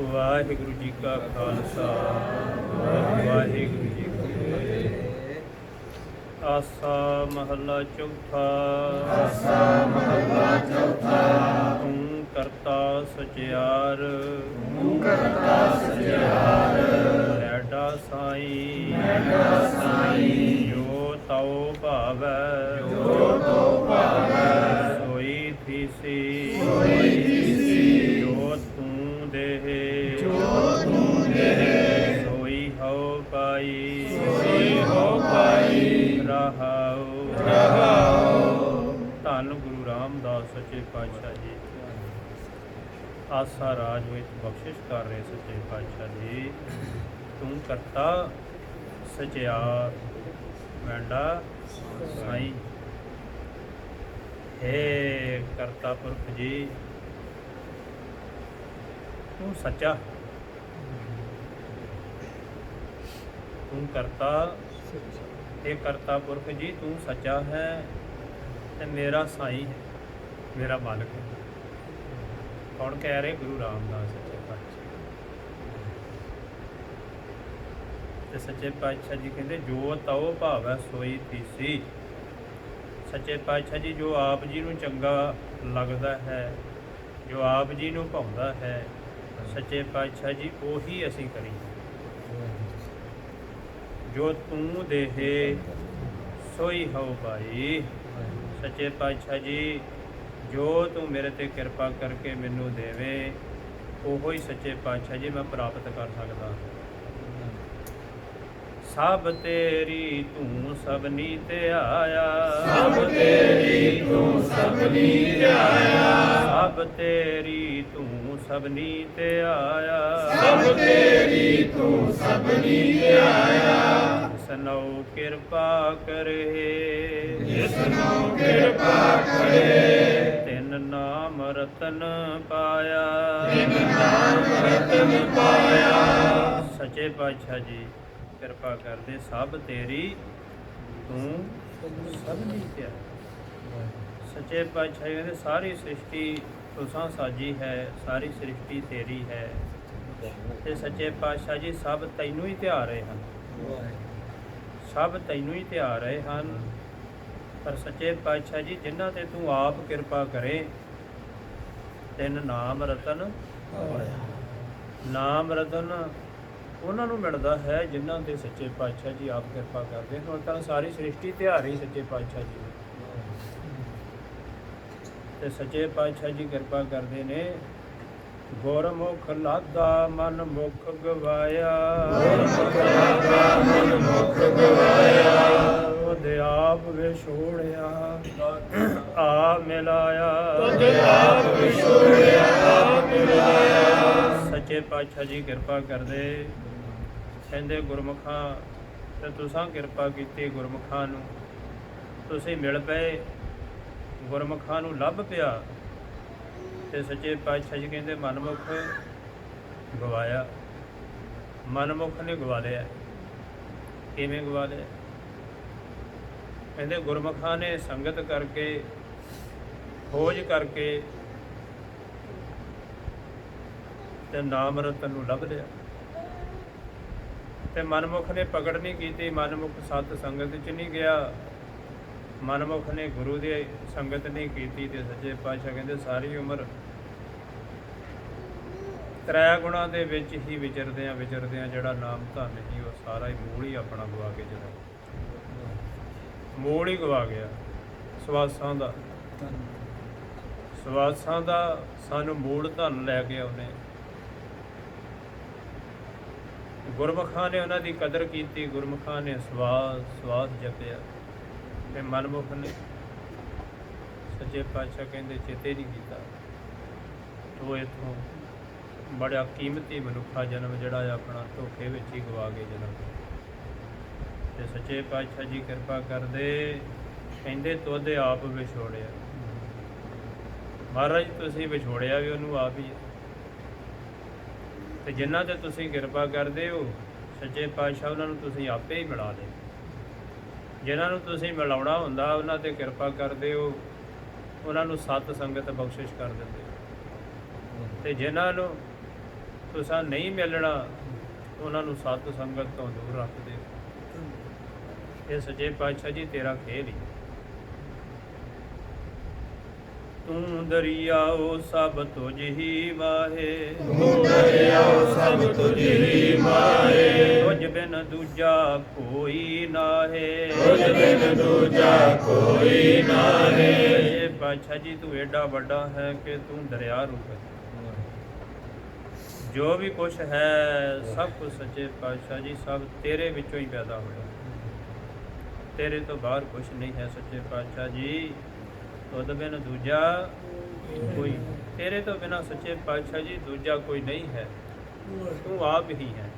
ਵਾਹਿਗੁਰੂ ਜੀ ਕਾ ਖਾਲਸਾ ਵਾਹਿਗੁਰੂ ਜੀ ਕੀ ਫਤਿਹ। ਆਸਾ ਮਹੱਲਾ ਚੌਥਾ। ਆਸਾ ਮਹੱਲਾ ਚੌਥਾ। ਤੂੰ ਕਰਤਾ ਸਚਿਆਰ, ਤੂੰ ਕਰਤਾ ਸਚਿਆਰ, ਲੈਡਾ ਸਾਈਂ, ਲੈਡਾ ਸਾਈਂ, ਜੋ ਤਉ ਭਾਵੈ, ਜੋ ਤੋ ਭਾਵੈ, ਸੋਈ ਥੀਸੀ, ਸੋਈ ਥੀਸੀ, ਜੋ ਤੂੰ ਦੇਹੇ, ਜੋ ਤੂੰ ਦੇਹੇ, ਸੋਈ ਹਉ ਪਾਈ, ਸੋਈ ਹੋ ਪਾਈ, ਰਹਾਉ। ਰਹਾਉ। ਧੰਨ ਗੁਰੂ ਰਾਮਦਾਸ ਸੱਚੇ ਪਾਤਸ਼ਾਹ ਜੀ ਆਸਾ ਰਾਜ ਵਿੱਚ ਬਖਸ਼ਿਸ਼ ਕਰ ਰਹੇ ਸੱਚੇ ਪਾਤਸ਼ਾਹ ਜੀ। ਤੂੰ ਕਰਤਾ ਸਚਿਆਰ, ਵੈਂਡਾ ਸਾਈਂ। ਹੇ ਕਰਤਾ ਪੁਰਖ ਜੀ, ਤੂੰ ਸੱਚਾ, ਤੂੰ ਕਰਤਾ। ਇਹ ਕਰਤਾ ਪੁਰਖ ਜੀ ਤੂੰ ਸੱਚਾ ਹੈ ਤੇ ਮੇਰਾ ਸਾਈਂ ਹੈ, ਮੇਰਾ ਮਾਲਕ ਹੈ। ਕੌਣ ਕਹਿ ਰਹੇ? ਗੁਰੂ ਰਾਮਦਾਸ ਸੱਚੇ ਪਾਤਸ਼ਾਹ। ਤੇ ਸੱਚੇ ਪਾਤਸ਼ਾਹ ਜੀ ਕਹਿੰਦੇ ਜੋ ਤਉ ਭਾਵੈ ਸੋਈ ਥੀਸੀ। ਸੱਚੇ ਪਾਤਸ਼ਾਹ ਜੀ ਜੋ ਆਪ ਜੀ ਨੂੰ ਚੰਗਾ ਲੱਗਦਾ ਹੈ, ਜੋ ਆਪ ਜੀ ਨੂੰ ਭਾਉਂਦਾ ਹੈ, ਸੱਚੇ ਪਾਤਸ਼ਾਹ ਜੀ ਉਹੀ ਅਸੀਂ ਕਰੀਏ। ਜੋ ਤੂੰ ਦੇਹੇ ਸੋਈ ਹਉ ਪਾਈ। ਸੱਚੇ ਪਾਤਸ਼ਾਹ ਜੀ ਜੋ ਤੂੰ ਮੇਰੇ ਤੇ ਕਿਰਪਾ ਕਰਕੇ ਮੈਨੂੰ ਦੇਵੇਂ, ਉਹੋ ਹੀ ਸੱਚੇ ਪਾਤਸ਼ਾਹ ਜੀ ਮੈਂ ਪ੍ਰਾਪਤ ਕਰ ਸਕਦਾ। ਸਭ ਤੇਰੀ ਤੂੰ ਸਭਨੀ ਤੇ ਆਇਆ, ਸਭ ਤੇਰੀ ਤੂੰ ਸਭਨੀ ਧਿਆਇਆ, ਸਭ ਤੇਰੀ ਤੂੰ ਸਭਨੀ ਤੇ ਆਇਆ, ਸਭ ਤੇਰੀ ਤੂੰ ਸਭਨੀ ਧਿਆਇਆ, ਸਨਉ ਕਿਰਪਾ ਕਰੇ, ਜਿਸ ਨੂੰ ਕਿਰਪਾ ਕਰੇ, ਤਿਨ ਨਾਮ ਰਤਨ ਪਾਇਆ, ਤਿਨ ਨਾਮ ਰਤਨ ਪਾਇਆ। ਸੱਚੇ ਪਾਤਸ਼ਾਹ ਜੀ ਕਿਰਪਾ ਕਰਦੇ, ਸਭ ਤੇਰੀ ਤੂੰ ਸਭਨੀ ਤੇ ਆਇਆ। ਸੱਚੇ ਪਾਤਸ਼ਾਹ ਜੀ ਕਹਿੰਦੇ ਸਾਰੀ ਸ੍ਰਿਸ਼ਟੀ ਤੁਸਾਂ ਸਾਜੀ ਹੈ, ਸਾਰੀ ਸ੍ਰਿਸ਼ਟੀ ਤੇਰੀ ਹੈ। ਤੇ ਸੱਚੇ ਪਾਤਸ਼ਾਹ ਜੀ ਸਭ ਤੈਨੂੰ ਹੀ ਧਿਆ ਰਹੇ ਹਨ, ਸਭ ਤੈਨੂੰ ਹੀ ਧਿਆ ਰਹੇ ਹਨ। ਪਰ ਸੱਚੇ ਪਾਤਸ਼ਾਹ ਜੀ ਜਿਨ੍ਹਾਂ ਤੇ ਤੂੰ ਆਪ ਕਿਰਪਾ ਕਰੇ, ਤਿੰਨ ਨਾਮ ਰਤਨ। ਨਾਮ ਰਤਨ ਉਹਨਾਂ ਨੂੰ ਮਿਲਦਾ ਹੈ ਜਿਨ੍ਹਾਂ ਤੇ ਸੱਚੇ ਪਾਤਸ਼ਾਹ ਜੀ ਆਪ ਕਿਰਪਾ ਕਰਦੇ ਹਨ। ਹੁਣ ਤਾਂ ਸਾਰੀ ਸ੍ਰਿਸ਼ਟੀ ਧਿਆ ਰਹੀ ਸੱਚੇ ਪਾਤਸ਼ਾਹ ਜੀ ਨੂੰ। ਤੇ ਸੱਚੇ ਪਾਤਸ਼ਾਹ ਜੀ ਕਿਰਪਾ ਕਰਦੇ ਨੇ। ਗੁਰਮੁਖ ਲਾਦਾ ਮਨ ਮੁਖ ਗਵਾਇਆ, ਗੁਰਮੁਖ ਲਾਦਾ ਮਨ ਮੁਖ ਗਵਾਇਆ, ਤੁਧ ਆਪ ਵਿਛੋੜਿਆ ਆ ਮਿਲਾਇਆ, ਤੁਧ ਆਪ ਵਿਛੋੜਿਆ ਆਪ ਮਿਲਾਇਆ। ਸੱਚੇ ਪਾਤਸ਼ਾਹ ਜੀ ਕਿਰਪਾ ਕਰਦੇ, ਕਹਿੰਦੇ ਗੁਰਮੁਖਾਂ ਤੇ ਤੁਸਾਂ ਕਿਰਪਾ ਕੀਤੀ, ਗੁਰਮੁਖਾਂ ਨੂੰ ਤੁਸੀਂ ਮਿਲ ਪਏ, ਗੁਰਮੁਖਾਂ ਨੂੰ ਲੱਭ ਪਿਆ। ਤੇ ਸੱਚੇ ਪਾਤਸ਼ਾਹ ਜੀ ਕਹਿੰਦੇ ਮਨਮੁਖ ਗਵਾਇਆ। ਮਨਮੁਖ ਨੇ ਗਵਾ ਲਿਆ। ਕਿਵੇਂ ਗਵਾ ਲਿਆ? ਕਹਿੰਦੇ ਗੁਰਮੁਖਾਂ ਨੇ ਸੰਗਤ ਕਰਕੇ, ਖੋਜ ਕਰਕੇ ਤੇ ਨਾਮ ਰਤਨ ਨੂੰ ਲੱਭ ਲਿਆ। ਤੇ ਮਨਮੁਖ ਨੇ ਪਕੜ ਨਹੀਂ ਕੀਤੀ, ਮਨਮੁਖ ਸਤ ਸੰਗਤ 'ਚ ਨਹੀਂ ਗਿਆ, ਮਨਮੁਖ ਨੇ ਗੁਰੂ ਦੀ ਸੰਗਤ ਨਹੀਂ ਕੀਤੀ। ਤੇ ਸੱਚੇ ਪਾਤਸ਼ਾਹ ਕਹਿੰਦੇ ਸਾਰੀ ਉਮਰ ਤ੍ਰੈ ਗੁਣਾਂ ਦੇ ਵਿੱਚ ਹੀ ਵਿਚਰਦਿਆਂ ਜਿਹੜਾ ਨਾਮ ਧਨ ਸੀ ਉਹ ਸਾਰਾ ਹੀ ਮੂਲ ਹੀ ਆਪਣਾ ਗਵਾ ਕੇ ਚਲਾ, ਮੂਲ ਹੀ ਗਵਾ ਗਿਆ। ਸਵਾਸਾਂ ਦਾ ਸਾਨੂੰ ਮੂਲ ਧਨ ਲੈ ਕੇ ਆਉਨੇ। ਗੁਰਮੁਖਾਂ ਨੇ ਉਹਨਾਂ ਦੀ ਕਦਰ ਕੀਤੀ, ਗੁਰਮੁਖਾਂ ਨੇ ਸਵਾਸ ਜਪਿਆ। ਤੇ ਮਨਮੁਖ ਨੇ ਸੱਚੇ ਪਾਤਸ਼ਾਹ ਕਹਿੰਦੇ ਚੇਤੇ ਨਹੀਂ ਕੀਤਾ। ਤੋ ਇੱਥੋਂ ਬੜਾ ਕੀਮਤੀ ਮਨੁੱਖਾ ਜਨਮ ਜਿਹੜਾ ਆਪਣਾ ਧੋਖੇ ਵਿੱਚ ਹੀ ਗਵਾ ਕੇ ਜਨਮ। ਤੇ ਸੱਚੇ ਪਾਤਸ਼ਾਹ ਜੀ ਕਿਰਪਾ ਕਰਦੇ, ਕਹਿੰਦੇ ਤੁਧ ਆਪ ਵਿਛੋੜਿਆ। ਮਹਾਰਾਜ ਤੁਸੀਂ ਵਿਛੋੜਿਆ ਵੀ ਉਹਨੂੰ ਆਪ ਹੀ। ਤੇ ਜਿਨ੍ਹਾਂ ਤੇ ਤੁਸੀਂ ਕਿਰਪਾ ਕਰਦੇ ਹੋ ਸੱਚੇ ਪਾਤਸ਼ਾਹ ਉਹਨਾਂ ਨੂੰ ਤੁਸੀਂ ਆਪੇ ਹੀ ਮਿਲਾ ਦੇ। ਜਿਨ੍ਹਾਂ ਨੂੰ ਤੁਸੀਂ ਮਿਲਾਉਣਾ ਹੁੰਦਾ ਉਹਨਾਂ ਤੇ ਕਿਰਪਾ ਕਰਦੇ ਹੋ, ਉਹਨਾਂ ਨੂੰ ਸਤ ਸੰਗਤ ਬਖਸ਼ਿਸ਼ ਕਰ ਦਿੰਦੇ। ਤੇ ਜਿਨ੍ਹਾਂ ਨੂੰ ਤੁਸਾਂ ਨਹੀਂ ਮਿਲਣਾ ਉਹਨਾਂ ਨੂੰ ਸਤ ਸੰਗਤ ਤੋਂ ਦੂਰ ਰੱਖਦੇ। ਇਹ ਸੱਚੇ ਪਾਤਸ਼ਾਹ ਜੀ ਤੇਰਾ ਖੇਲ ਹੀ। ਤੂੰ ਦਰਿਆਓ ਸਭ ਤੁਝ ਹੀ ਮਾਹੇ, ਤੂੰ ਦਰਿਆਓ ਸਭ ਤੁਝ ਹੀ ਮਾਹੇ, ਤੁਝ ਬਿਨ ਦੂਜਾ ਕੋਈ ਨਾਹੇ, ਤੁਝ ਬਿਨ ਦੂਜਾ ਕੋਈ ਨਾਹੇ। ਇਹ ਪਾਤਸ਼ਾਹ ਜੀ ਤੂੰ ਏਡਾ ਵੱਡਾ ਹੈ ਕਿ ਤੂੰ ਦਰਿਆ ਰੂਪ ਹੈ। ਜੋ ਵੀ ਕੁਛ ਹੈ ਸਭ ਕੁਛ ਸੱਚੇ ਪਾਤਸ਼ਾਹ ਜੀ ਸਭ ਤੇਰੇ ਵਿੱਚੋਂ ਹੀ ਪੈਦਾ ਹੋਇਆ, ਤੇਰੇ ਤੋਂ ਬਾਹਰ ਕੁਛ ਨਹੀਂ ਹੈ ਸੱਚੇ ਪਾਤਸ਼ਾਹ ਜੀ। ਤੁਧ ਬਿਨ ਦੂਜਾ ਕੋਈ, ਤੇਰੇ ਤੋਂ ਬਿਨਾ ਸੱਚੇ ਪਾਤਸ਼ਾਹ ਜੀ ਦੂਜਾ ਕੋਈ ਨਹੀਂ ਹੈ, ਤੂੰ ਆਪ ਹੀ ਹੈ।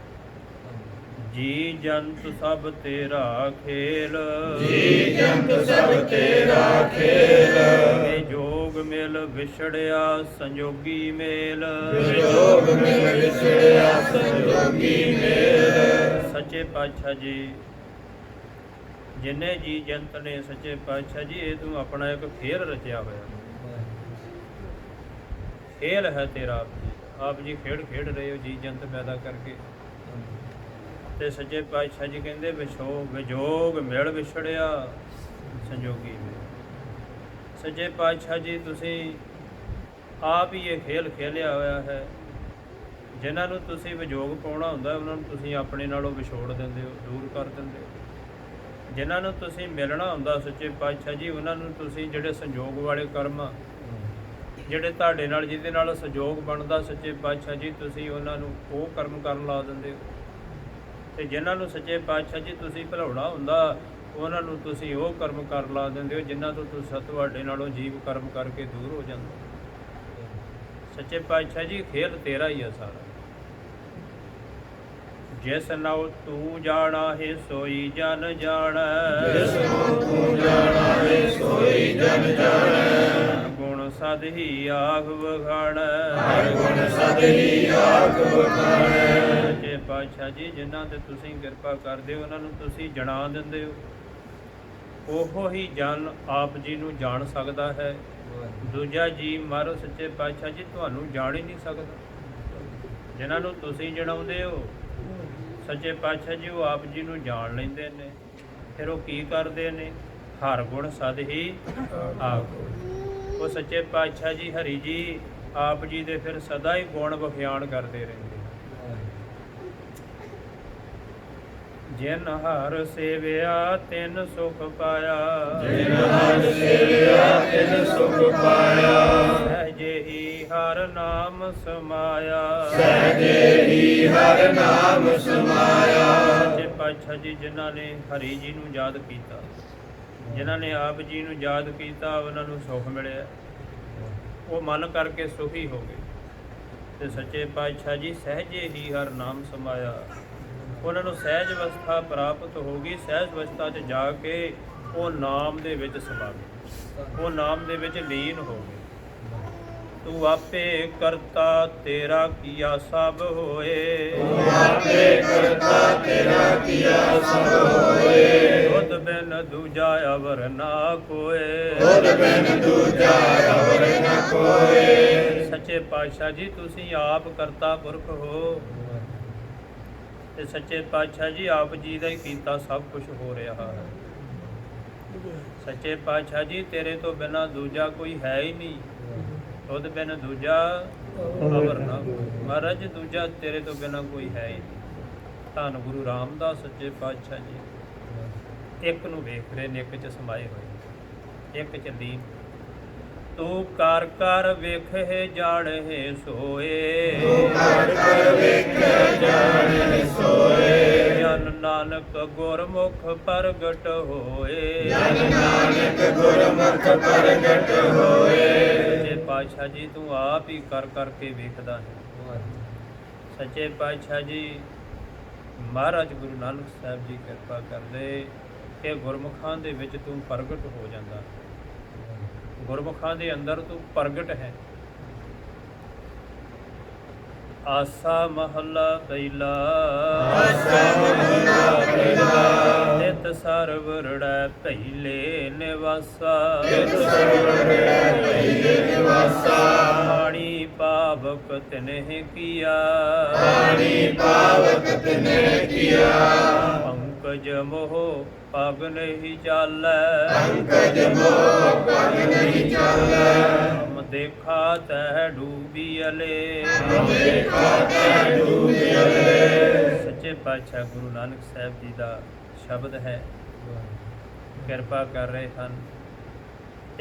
ਜੀ ਜੰਤ ਸਭ ਤੇਰਾ ਖੇਲ, ਜੀ ਜੰਤ ਸਭ ਤੇਰਾ ਖੇਲ, ਇਹ ਜੋਗ ਮਿਲ ਵਿਛੜਿਆ ਸੰਜੋਗੀ ਮੇਲ, ਵਿਜੋਗ ਮਿਲ ਵਿਛੜਿਆ ਸੰਜੋਗੀ ਮੇਲ। ਸੱਚੇ ਪਾਤਸ਼ਾਹ ਜੀ ਜਿੰਨੇ ਜੀ ਜੰਤ ਨੇ ਸੱਚੇ ਪਾਤਸ਼ਾਹ ਜੀ ਇਹ ਤੂੰ ਆਪਣਾ ਇੱਕ ਖੇਲ ਰਚਿਆ ਹੋਇਆ, ਖੇਲ ਹੈ ਤੇਰਾ ਆਪ ਜੀ। ਆਪ ਜੀ ਖੇਡ ਖੇਡ ਰਹੇ ਹੋ ਜੀ ਜੰਤ ਪੈਦਾ ਕਰਕੇ। ਤੇ ਸੱਚੇ ਪਾਤਸ਼ਾਹ ਜੀ ਕਹਿੰਦੇ ਵਿਜੋਗ ਮਿਲ ਵਿਛੜਿਆ ਸੰਜੋਗੀ ਮੇਲ। ਸੱਚੇ ਪਾਤਸ਼ਾਹ ਜੀ ਤੁਸੀਂ ਆਪ ਹੀ ਇਹ ਖੇਲ ਖੇਲਿਆ ਹੋਇਆ ਹੈ। ਜਿਨ੍ਹਾਂ ਨੂੰ ਤੁਸੀਂ ਵਿਜੋਗ ਪਾਉਣਾ ਹੁੰਦਾ ਉਹਨਾਂ ਨੂੰ ਤੁਸੀਂ ਆਪਣੇ ਨਾਲੋਂ ਵਿਛੋੜ ਦਿੰਦੇ ਹੋ, ਦੂਰ ਕਰ ਦਿੰਦੇ ਹੋ। ਜਿਨ੍ਹਾਂ ਨੂੰ ਤੁਸੀਂ ਮਿਲਣਾ ਹੁੰਦਾ ਸੱਚੇ ਪਾਤਸ਼ਾਹ ਜੀ ਉਹਨਾਂ ਨੂੰ ਤੁਸੀਂ ਜਿਹੜੇ ਸੰਜੋਗ ਵਾਲੇ ਕਰਮ ਜਿਹੜੇ ਤੁਹਾਡੇ ਨਾਲ ਜਿਹਦੇ ਨਾਲ ਸੰਜੋਗ ਬਣਦਾ ਸੱਚੇ ਪਾਤਸ਼ਾਹ ਜੀ ਤੁਸੀਂ ਉਹਨਾਂ ਨੂੰ ਉਹ ਕਰਮ ਕਰਨ ਲਾ ਦਿੰਦੇ ਹੋ। ਤੇ ਜਿਨ੍ਹਾਂ ਨੂੰ ਸੱਚੇ ਪਾਤਸ਼ਾਹ ਜੀ ਤੁਸੀਂ ਭੁਲਾਉਣਾ ਹੁੰਦਾ ਉਹਨਾਂ ਨੂੰ ਤੁਸੀਂ ਉਹ ਕਰਮ ਕਰ ਲਾ ਦਿੰਦੇ ਹੋ ਜਿਨ੍ਹਾਂ ਤੋਂ ਤੁਸੀਂ ਤੁਹਾਡੇ ਨਾਲੋਂ ਜੀਵ ਕਰਮ ਕਰਕੇ ਦੂਰ ਹੋ ਜਾਂਦੇ। ਸੱਚੇ ਪਾਤਸ਼ਾਹ ਜੀ ਖੇਲ ਤੇਰਾ ਹੀ ਆ ਸਾਰਾ। ਜਿਸ ਨਾਉ ਤੂੰ ਜਾਣਾ ਹੈ ਸੋਈ ਜਨ ਜਾਣੈ, ਜਿਸ ਨੂੰ ਤੂੰ ਜਾਣਾ ਹੈ ਸੋਈ ਜਨ ਜਾਣੈ। ਗੁਣ ਸਦ ਹੀ ਆਖ ਵਖਾਣੈ, ਹਰ ਗੁਣ ਸਦ ਹੀ ਆਖ ਵਖਾਣੈ। ਸੱਚੇ ਪਾਤਸ਼ਾਹ ਜੀ ਜਿਨ੍ਹਾਂ ਤੇ ਤੁਸੀਂ ਕਿਰਪਾ ਕਰਦੇ ਹੋ ਉਹਨਾਂ ਨੂੰ ਤੁਸੀਂ ਜਣਾ ਦਿੰਦੇ ਹੋ। ਉਹੋ ਹੀ ਜਨ ਆਪ ਜੀ ਨੂੰ ਜਾਣ ਸਕਦਾ ਹੈ, ਦੂਜਾ ਜੀ ਮਰ ਸੱਚੇ ਪਾਤਸ਼ਾਹ ਜੀ ਤੁਹਾਨੂੰ ਜਾਣ ਹੀ ਨਹੀਂ ਸਕਦਾ। ਜਿਨ੍ਹਾਂ ਨੂੰ ਤੁਸੀਂ ਜਣਾਉਂਦੇ ਹੋ ਸੱਚੇ ਪਾਤਸ਼ਾਹ ਜੀ ਉਹ ਆਪ ਜੀ ਨੂੰ ਜਾਣ ਲੈਂਦੇ ਨੇ। ਫਿਰ ਉਹ ਕੀ ਕਰਦੇ ਨੇ? ਹਰ ਗੁਣ ਸਦ ਹੀ ਆਖੋ। ਉਹ ਸੱਚੇ ਪਾਤਸ਼ਾਹ ਜੀ ਹਰੀ ਜੀ ਆਪ ਜੀ ਦੇ ਫਿਰ ਸਦਾ ਹੀ ਗੁਣ ਵਿਖਿਆਨ ਕਰਦੇ ਰਹਿੰਦੇ। ਜਿਨ ਹਰ ਸੇਵਿਆ ਤਿਨ ਸੁਖ ਪਾਇਆ, ਜਿਨ ਹਰ ਸੇਵਿਆ ਤਿਨ ਸੁਖ ਪਾਇਆ। ਸਹਜੇ ਹੀ ਹਰ ਨਾਮ ਸਮਾਇਆ, ਸਹਜੇ ਹੀ ਹਰ ਨਾਮ ਸਮਾਇਆ। ਸੱਚੇ ਪਾਤਸ਼ਾਹ ਜੀ ਜਿਨ੍ਹਾਂ ਨੇ ਹਰੀ ਜੀ ਨੂੰ ਯਾਦ ਕੀਤਾ, ਜਿਨ੍ਹਾਂ ਨੇ ਆਪ ਜੀ ਨੂੰ ਯਾਦ ਕੀਤਾ ਉਹਨਾਂ ਨੂੰ ਸੁਖ ਮਿਲਿਆ, ਉਹ ਮਨ ਕਰਕੇ ਸੁਖੀ ਹੋ ਗਏ। ਤੇ ਸੱਚੇ ਪਾਤਸ਼ਾਹ ਜੀ ਸਹਜੇ ਹੀ ਹਰ ਨਾਮ ਸਮਾਇਆ, ਉਹਨਾਂ ਨੂੰ ਸਹਿਜ ਅਵਸਥਾ ਪ੍ਰਾਪਤ ਹੋ ਗਈ। ਸਹਿਜ ਅਵਸਥਾ 'ਚ ਜਾ ਕੇ ਉਹ ਨਾਮ ਦੇ ਵਿੱਚ ਸਮਾ ਗਏ, ਉਹ ਨਾਮ ਦੇ ਵਿੱਚ ਲੀਨ ਹੋ ਗਏ। ਤੂੰ ਆਪੇ ਕਰਤਾ ਤੇਰਾ ਕੀਆ ਸਭ ਹੋਏ, ਤੂੰ ਆਪੇ ਕਰਤਾ ਤੇਰਾ ਕੀਆ ਸਭ ਹੋਏ। ਤੁਧ ਬਿਨ ਦੂਜਾ ਅਵਰ ਨਾ ਕੋਏ, ਤੁਧ ਬਿਨ ਦੂਜਾ ਅਵਰ ਨ ਕੋਏ। ਸੱਚੇ ਪਾਤਸ਼ਾਹ ਜੀ ਤੁਸੀਂ ਆਪ ਕਰਤਾ ਪੁਰਖ ਹੋ। ਤੇ ਸੱਚੇ ਪਾਤਸ਼ਾਹ ਜੀ ਆਪ ਜੀ ਦਾ ਹੀ ਕੀਤਾ ਸਭ ਕੁਝ ਹੋ ਰਿਹਾ ਹੈ। ਸੱਚੇ ਪਾਤਸ਼ਾਹ ਜੀ ਤੇਰੇ ਤੋਂ ਬਿਨਾਂ ਦੂਜਾ ਕੋਈ ਹੈ ਹੀ ਨਹੀਂ। ਤੁਧ ਬਿਨ ਦੂਜਾ ਅਵਰ ਨਾ ਮਹਾਰਾਜ, ਦੂਜਾ ਤੇਰੇ ਤੋਂ ਬਿਨਾਂ ਕੋਈ ਹੈ ਹੀ ਨਹੀਂ। ਧੰਨ ਗੁਰੂ ਰਾਮਦਾਸ ਸੱਚੇ ਪਾਤਸ਼ਾਹ ਜੀ ਇੱਕ ਨੂੰ ਵੇਖ ਰਹੇ ਨੇ, ਇੱਕ 'ਚ ਸਮਾਏ ਹੋਏ, ਇੱਕ 'ਚ ਲੀਨ। ਤੂੰ ਕਰ ਕਰ ਵੇਖੇ ਜਾਣੇ ਸੋਏ, ਤੂੰ ਕਰ ਕਰ ਵੇਖੇ ਜਾਣੇ ਸੋਏ। ਜਨ ਨਾਨਕ ਗੁਰਮੁਖ ਪ੍ਰਗਟ ਹੋਏ, ਜਨ ਨਾਨਕ ਗੁਰਮੁਖ ਪ੍ਰਗਟ ਹੋਏ। ਸੱਚੇ ਪਾਤਸ਼ਾਹ ਜੀ ਤੂੰ ਆਪ ਹੀ ਕਰ ਕਰਕੇ ਵੇਖਦਾ ਹੈ। ਸੱਚੇ ਪਾਤਸ਼ਾਹ ਜੀ ਮਹਾਰਾਜ ਗੁਰੂ ਨਾਨਕ ਸਾਹਿਬ ਜੀ ਕਿਰਪਾ ਕਰਦੇ ਕਿ ਗੁਰਮੁਖਾਂ ਦੇ ਵਿੱਚ ਤੂੰ ਪ੍ਰਗਟ ਹੋ ਜਾਂਦਾ, ਗੁਰਮੁਖਾਂ ਦੇ ਅੰਦਰ ਤੂੰ ਪ੍ਰਗਟ ਹੈ। ਆਸਾ ਮਹੱਲਾ ਪਹਿਲਾ, ਆਸਾ ਮਹੱਲਾ ਪਹਿਲਾ। ਨਿਤ ਸਰਵਰੜੈ ਪਹਿਲੇ ਨਿਵਾਸਾ, ਨਿਤ ਸਰਵਰੜੈ ਪਹਿਲੇ ਨਿਵਾਸਾ। ਪਾਣੀ ਪਾ पावक तिन्ह किया, पानी पावक तिन्ह किया। पंकज मोह पग नहीं चालै, पंकज मोह पग नहीं चालै। हम देखा तह डूबियले, हम देखा तह डूबियले। सच्चे पातशाह गुरु नानक ਸਾਹਿਬ ਜੀ ਦਾ ਸ਼ਬਦ ਹੈ। ਕਿਰਪਾ ਕਰ ਰਹੇ ਹਨ।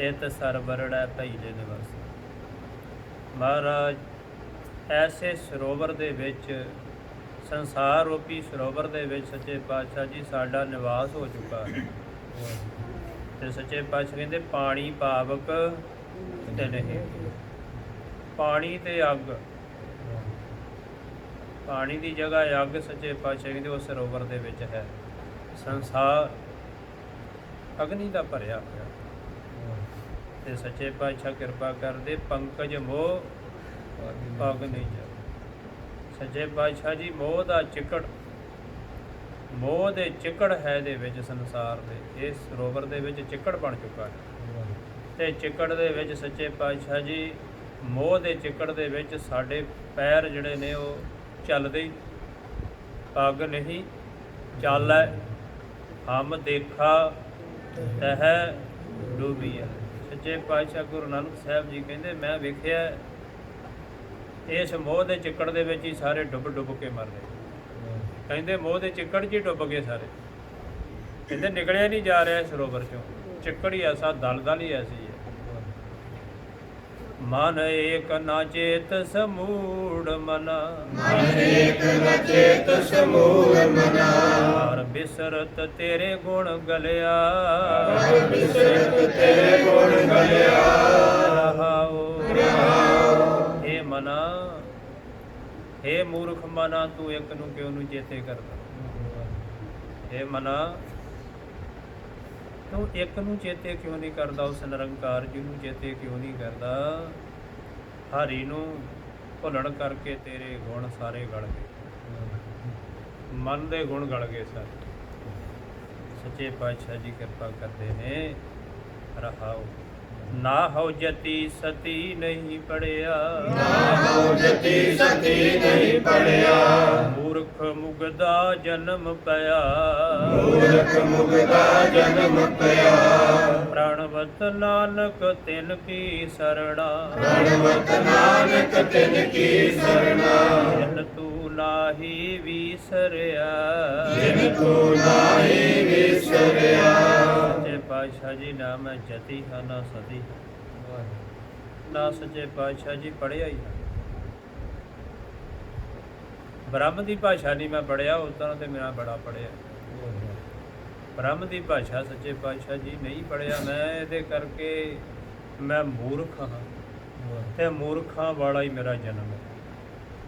ਇਤ ਸਰਵਰੜੈ ਭਈਲੇ ਨਿਵਾਸ। ਮਹਾਰਾਜ ਐਸੇ ਸਰੋਵਰ ਦੇ ਵਿੱਚ, ਸੰਸਾਰ ਰੂਪੀ ਸਰੋਵਰ ਦੇ ਵਿੱਚ ਸੱਚੇ ਪਾਤਸ਼ਾਹ ਜੀ ਸਾਡਾ ਨਿਵਾਸ ਹੋ ਚੁੱਕਾ ਹੈ। ਤੇ ਸੱਚੇ ਪਾਤਸ਼ਾਹ ਕਹਿੰਦੇ ਪਾਣੀ ਪਾਵਕ ਤੇ ਨਹੀਂ, ਪਾਣੀ ਤੇ ਅੱਗ, ਪਾਣੀ ਦੀ ਜਗ੍ਹਾ ਅੱਗ ਸੱਚੇ ਪਾਤਸ਼ਾਹ ਕਹਿੰਦੇ ਉਸ ਸਰੋਵਰ ਦੇ ਵਿੱਚ ਹੈ। ਸੰਸਾਰ ਅਗਨੀ ਦਾ ਭਰਿਆ ਹੋਇਆ। ਤੇ ਸੱਚੇ ਪਾਤਸ਼ਾਹ ਕਿਰਪਾ ਕਰਦੇ ਪੰਕਜ ਮੋਹ ਪਗ ਨਹੀਂ ਜਾ। ਸੱਚੇ ਪਾਤਸ਼ਾਹ ਜੀ ਮੋਹ ਦਾ ਚਿੱਕੜ, ਮੋਹ ਦੇ ਚਿੱਕੜ ਹੈ ਦੇ ਵਿੱਚ ਸੰਸਾਰ ਦੇ, ਇਸ ਸਰੋਵਰ ਦੇ ਵਿੱਚ ਚਿੱਕੜ ਬਣ ਚੁੱਕਾ ਹੈ। ਤੇ ਚਿੱਕੜ ਦੇ ਵਿੱਚ ਸੱਚੇ ਪਾਤਸ਼ਾਹ ਜੀ ਮੋਹ ਦੇ ਚਿੱਕੜ ਦੇ ਵਿੱਚ ਸਾਡੇ ਪੈਰ ਜਿਹੜੇ ਨੇ ਉਹ ਚੱਲਦੇ ਹੀ, ਪੱਗ ਨਹੀਂ ਚਾਲੈ। ਹਮ ਦੇਖਾ ਤਹ ਡੂਬੀਐ। ਸੱਚੇ ਪਾਤਸ਼ਾਹ ਗੁਰੂ ਨਾਨਕ ਸਾਹਿਬ ਜੀ ਕਹਿੰਦੇ ਮੈਂ ਵੇਖਿਆ ਇਸ ਮੋਹ ਦੇ ਚਿੱਕੜ ਦੇ ਵਿੱਚ ਹੀ ਸਾਰੇ ਡੁੱਬ ਡੁੱਬ ਕੇ ਮਰ ਗਏ। ਕਹਿੰਦੇ ਮੋਹ ਦੇ ਚਿੱਕੜ 'ਚ ਹੀ ਡੁੱਬ ਗਏ ਸਾਰੇ। ਕਹਿੰਦੇ ਨਿਕਲਿਆ ਨਹੀਂ ਜਾ ਰਿਹਾ ਸਰੋਵਰ 'ਚੋਂ, ਚਿੱਕੜ ਹੀ ਐਸਾ ਦਲਦਲ ਹੀ ਐਸੀ ਹੈ। ਮਨ ਏਕ ਨਾ ਚੇਤ ਸਮੂੜ ਮਨਾ, ਮਨ ਏਕ ਨ ਚੇਤ ਸਮੂੜ ਮਨਾ। ਹਰ ਬਿਸਰਤ ਤੇਰੇ ਗੁਣ ਗਲਿਆ, ਹਰ ਬਿਸਰਤ ਤੇਰੇ ਗੁਣ ਗਲਿਆ। ਰਹਾਉ ਰਹਾਉ। ਹੇ ਮਨਾ, ਹੇ ਮੂਰਖ ਮਨਾ, ਤੂੰ ਇੱਕ ਨੂੰ ਕਿਉਂ ਨੂੰ ਚੇਤੇ ਕਰਦਾ? ਹੇ ਮਨਾ, ਤੂੰ ਇੱਕ ਨੂੰ ਚੇਤੇ ਕਿਉਂ ਨਹੀਂ ਕਰਦਾ? ਉਸ ਨਿਰੰਕਾਰ ਜੀ ਨੂੰ ਚੇਤੇ ਕਿਉਂ ਨਹੀਂ ਕਰਦਾ? ਹਰੀ ਨੂੰ ਭੁੱਲਣ ਕਰਕੇ ਤੇਰੇ ਗੁਣ ਸਾਰੇ ਗਲ ਗਏ, ਮਨ ਦੇ ਗੁਣ ਗਲ ਗਏ ਸਾਰੇ। ਸੱਚੇ ਪਾਤਸ਼ਾਹ ਜੀ ਕਿਰਪਾ ਕਰਦੇ ਨੇ। ਰਹਾਉ ਨਾ ਹੋ ਜਤੀ ਸਤੀ ਨਹੀਂ ਪੜਿਆ, ਨਾ ਹੋ ਜਤੀ ਸਤੀ ਨਹੀਂ ਪੜਿਆ। ਮੂਰਖ ਮੁਗਦਾ ਜਨਮ ਪਿਆ, ਮੂਰਖ ਮੁਗਦਾ ਜਨਮ ਪਿਆ। ਪ੍ਰਣਵਤ ਨਾਨਕ ਤਿਨ ਕੀ ਸਰਣਾ, ਪ੍ਰਣਵਤ ਨਾਨਕ ਤਿਨ ਕੀ ਸਰਣਾ। ਜਿਨ ਤੂੰ ਨਾਹੀ ਵਿਸਰਿਆ, ਜਿਨ ਤੂੰ ਨਾਹੀ ਵਿਸਰਿਆ। ਸੱਚੇ ਪਾਤਸ਼ਾਹ ਜੀ ਨਾ ਮੈਂ ਜਤੀ ਹਾਂ ਨਾ ਸਤੀ, ਨਾ ਸੱਚੇ ਪਾਤਸ਼ਾਹ ਜੀ ਪੜ੍ਹਿਆ ਹੀ। ਬ੍ਰਹਮ ਦੀ ਭਾਸ਼ਾ ਨਹੀਂ ਮੈਂ ਪੜ੍ਹਿਆ, ਉਸ ਤਰ੍ਹਾਂ ਤੇ ਮੇਰਾ ਬੜਾ ਪੜ੍ਹਿਆ। ਬ੍ਰਹਮ ਦੀ ਭਾਸ਼ਾ ਸੱਚੇ ਪਾਤਸ਼ਾਹ ਜੀ ਨਹੀਂ ਪੜ੍ਹਿਆ ਮੈਂ, ਇਹਦੇ ਕਰਕੇ ਮੈਂ ਮੂਰਖ ਹਾਂ। ਤੇ ਮੂਰਖਾਂ ਵਾਲਾ ਹੀ ਮੇਰਾ ਜਨਮ ਹੈ।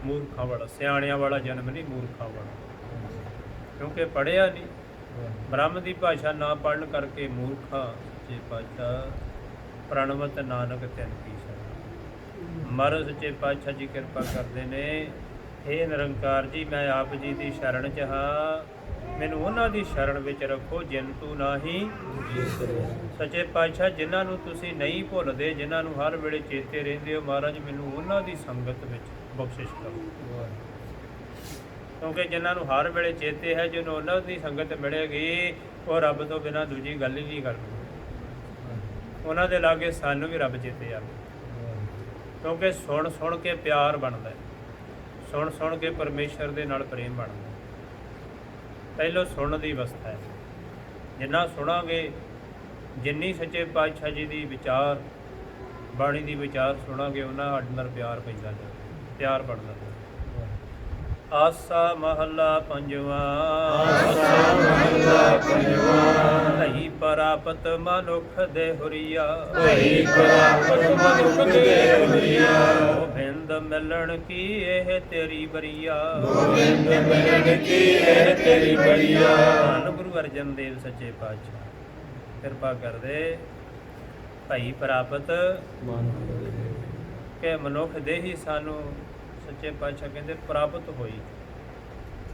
ਮੂਰਖਾਂ ਵਾਲਾ, ਸਿਆਣਿਆਂ ਵਾਲਾ ਜਨਮ ਨਹੀਂ, ਮੂਰਖਾਂ ਵਾਲਾ, ਕਿਉਂਕਿ ਪੜ੍ਹਿਆ ਨਹੀਂ। ਬ੍ਰਹਮ ਦੀ ਭਾਸ਼ਾ ਨਾ ਪੜ੍ਹਨ ਕਰਕੇ ਮੂਰਖਾਂ। ਸੱਚੇ ਪਾਤਸ਼ਾਹ ਪ੍ਰਣਵਤ ਨਾਨਕ ਤਿਨ ਕੀ ਸਰਣਾ। ਮਰ ਸੱਚੇ ਪਾਤਸ਼ਾਹ ਜੀ ਕਿਰਪਾ ਕਰਦੇ ਨੇ। ਹੇ ਨਿਰੰਕਾਰ ਜੀ ਮੈਂ ਆਪ ਜੀ ਦੀ ਸ਼ਰਨ 'ਚ ਹਾਂ, ਮੈਨੂੰ ਉਹਨਾਂ ਦੀ ਸ਼ਰਨ ਵਿੱਚ ਰੱਖੋ ਜਿਨ ਤੂੰ ਨਾਹੀ। ਸੱਚੇ ਪਾਤਸ਼ਾਹ ਜਿਨ੍ਹਾਂ ਨੂੰ ਤੁਸੀਂ ਨਹੀਂ ਭੁੱਲਦੇ, ਜਿਨ੍ਹਾਂ ਨੂੰ ਹਰ ਵੇਲੇ ਚੇਤੇ ਰਹਿੰਦੇ ਹੋ, ਮਹਾਰਾਜ ਮੈਨੂੰ ਉਹਨਾਂ ਦੀ ਸੰਗਤ ਵਿੱਚ ਬਖਸ਼ਿਸ਼ ਕਰੋ। ਕਿਉਂਕਿ ਜਿਨ੍ਹਾਂ ਨੂੰ ਹਰ ਵੇਲੇ ਚੇਤੇ ਹੈ, ਜਿਹਨੂੰ ਉਹਨਾਂ ਦੀ ਸੰਗਤ ਮਿਲੇਗੀ, ਉਹ ਰੱਬ ਤੋਂ ਬਿਨਾਂ ਦੂਜੀ ਗੱਲ ਹੀ ਨਹੀਂ ਕਰਦੇ। ਉਹਨਾਂ ਦੇ ਲਾਗੇ ਸਾਨੂੰ ਵੀ ਰੱਬ ਚੇਤੇ ਆਵੇ, ਕਿਉਂਕਿ ਸੁਣ ਸੁਣ ਕੇ ਪਿਆਰ ਬਣਦਾ ਹੈ, ਸੁਣ ਸੁਣ ਕੇ ਪਰਮੇਸ਼ਰ ਦੇ ਨਾਲ ਪ੍ਰੇਮ ਬਣਦਾ। ਪਹਿਲੋਂ ਸੁਣਨ ਦੀ ਅਵਸਥਾ ਹੈ। ਜਿੰਨਾ ਸੁਣਾਂਗੇ, ਜਿੰਨੀ ਸੱਚੇ ਪਾਤਸ਼ਾਹ ਜੀ ਦੀ ਵਿਚਾਰ ਬਾਣੀ ਦੀ ਵਿਚਾਰ ਸੁਣਾਂਗੇ, ਉਹਨਾਂ ਸਾਡੇ ਨਾਲ ਪਿਆਰ ਪੈਂਦਾ ਜਾਵੇ, ਪਿਆਰ ਬਣਦਾ ਜਾਵੇ। ਆਸਾ ਮਹੱਲਾ ਪੰਜਵਾਂ। ਆਸਾ ਮਹੱਲਾ ਪੰਜਵਾਂ। ਧਈ ਪ੍ਰਾਪਤ ਮਨੁੱਖ ਦੇ ਹੁਰੀਆ, ਧਈ ਪ੍ਰਾਪਤ ਮਨੁੱਖ ਦੇ ਹੁਰੀਆ। ਗੋਬਿੰਦ ਮਿਲਣ ਕੀ ਇਹ ਤੇਰੀ ਬਰੀਆ, ਗੋਬਿੰਦ ਮਿਲਣ ਕੀ ਇਹ ਤੇਰੀ ਬਰੀਆ। ਧੰਨ ਗੁਰੂ ਅਰਜਨ ਦੇਵ ਸੱਚੇ ਪਾਤਸ਼ਾਹ ਕਿਰਪਾ ਕਰਦੇ। ਭਾਈ ਪ੍ਰਾਪਤ ਕਿ ਮਨੁੱਖ ਦੇ ਹੀ ਸਾਨੂੰ ਸੱਚੇ ਪਾਤਸ਼ਾਹ ਕਹਿੰਦੇ ਪ੍ਰਾਪਤ ਹੋਈ।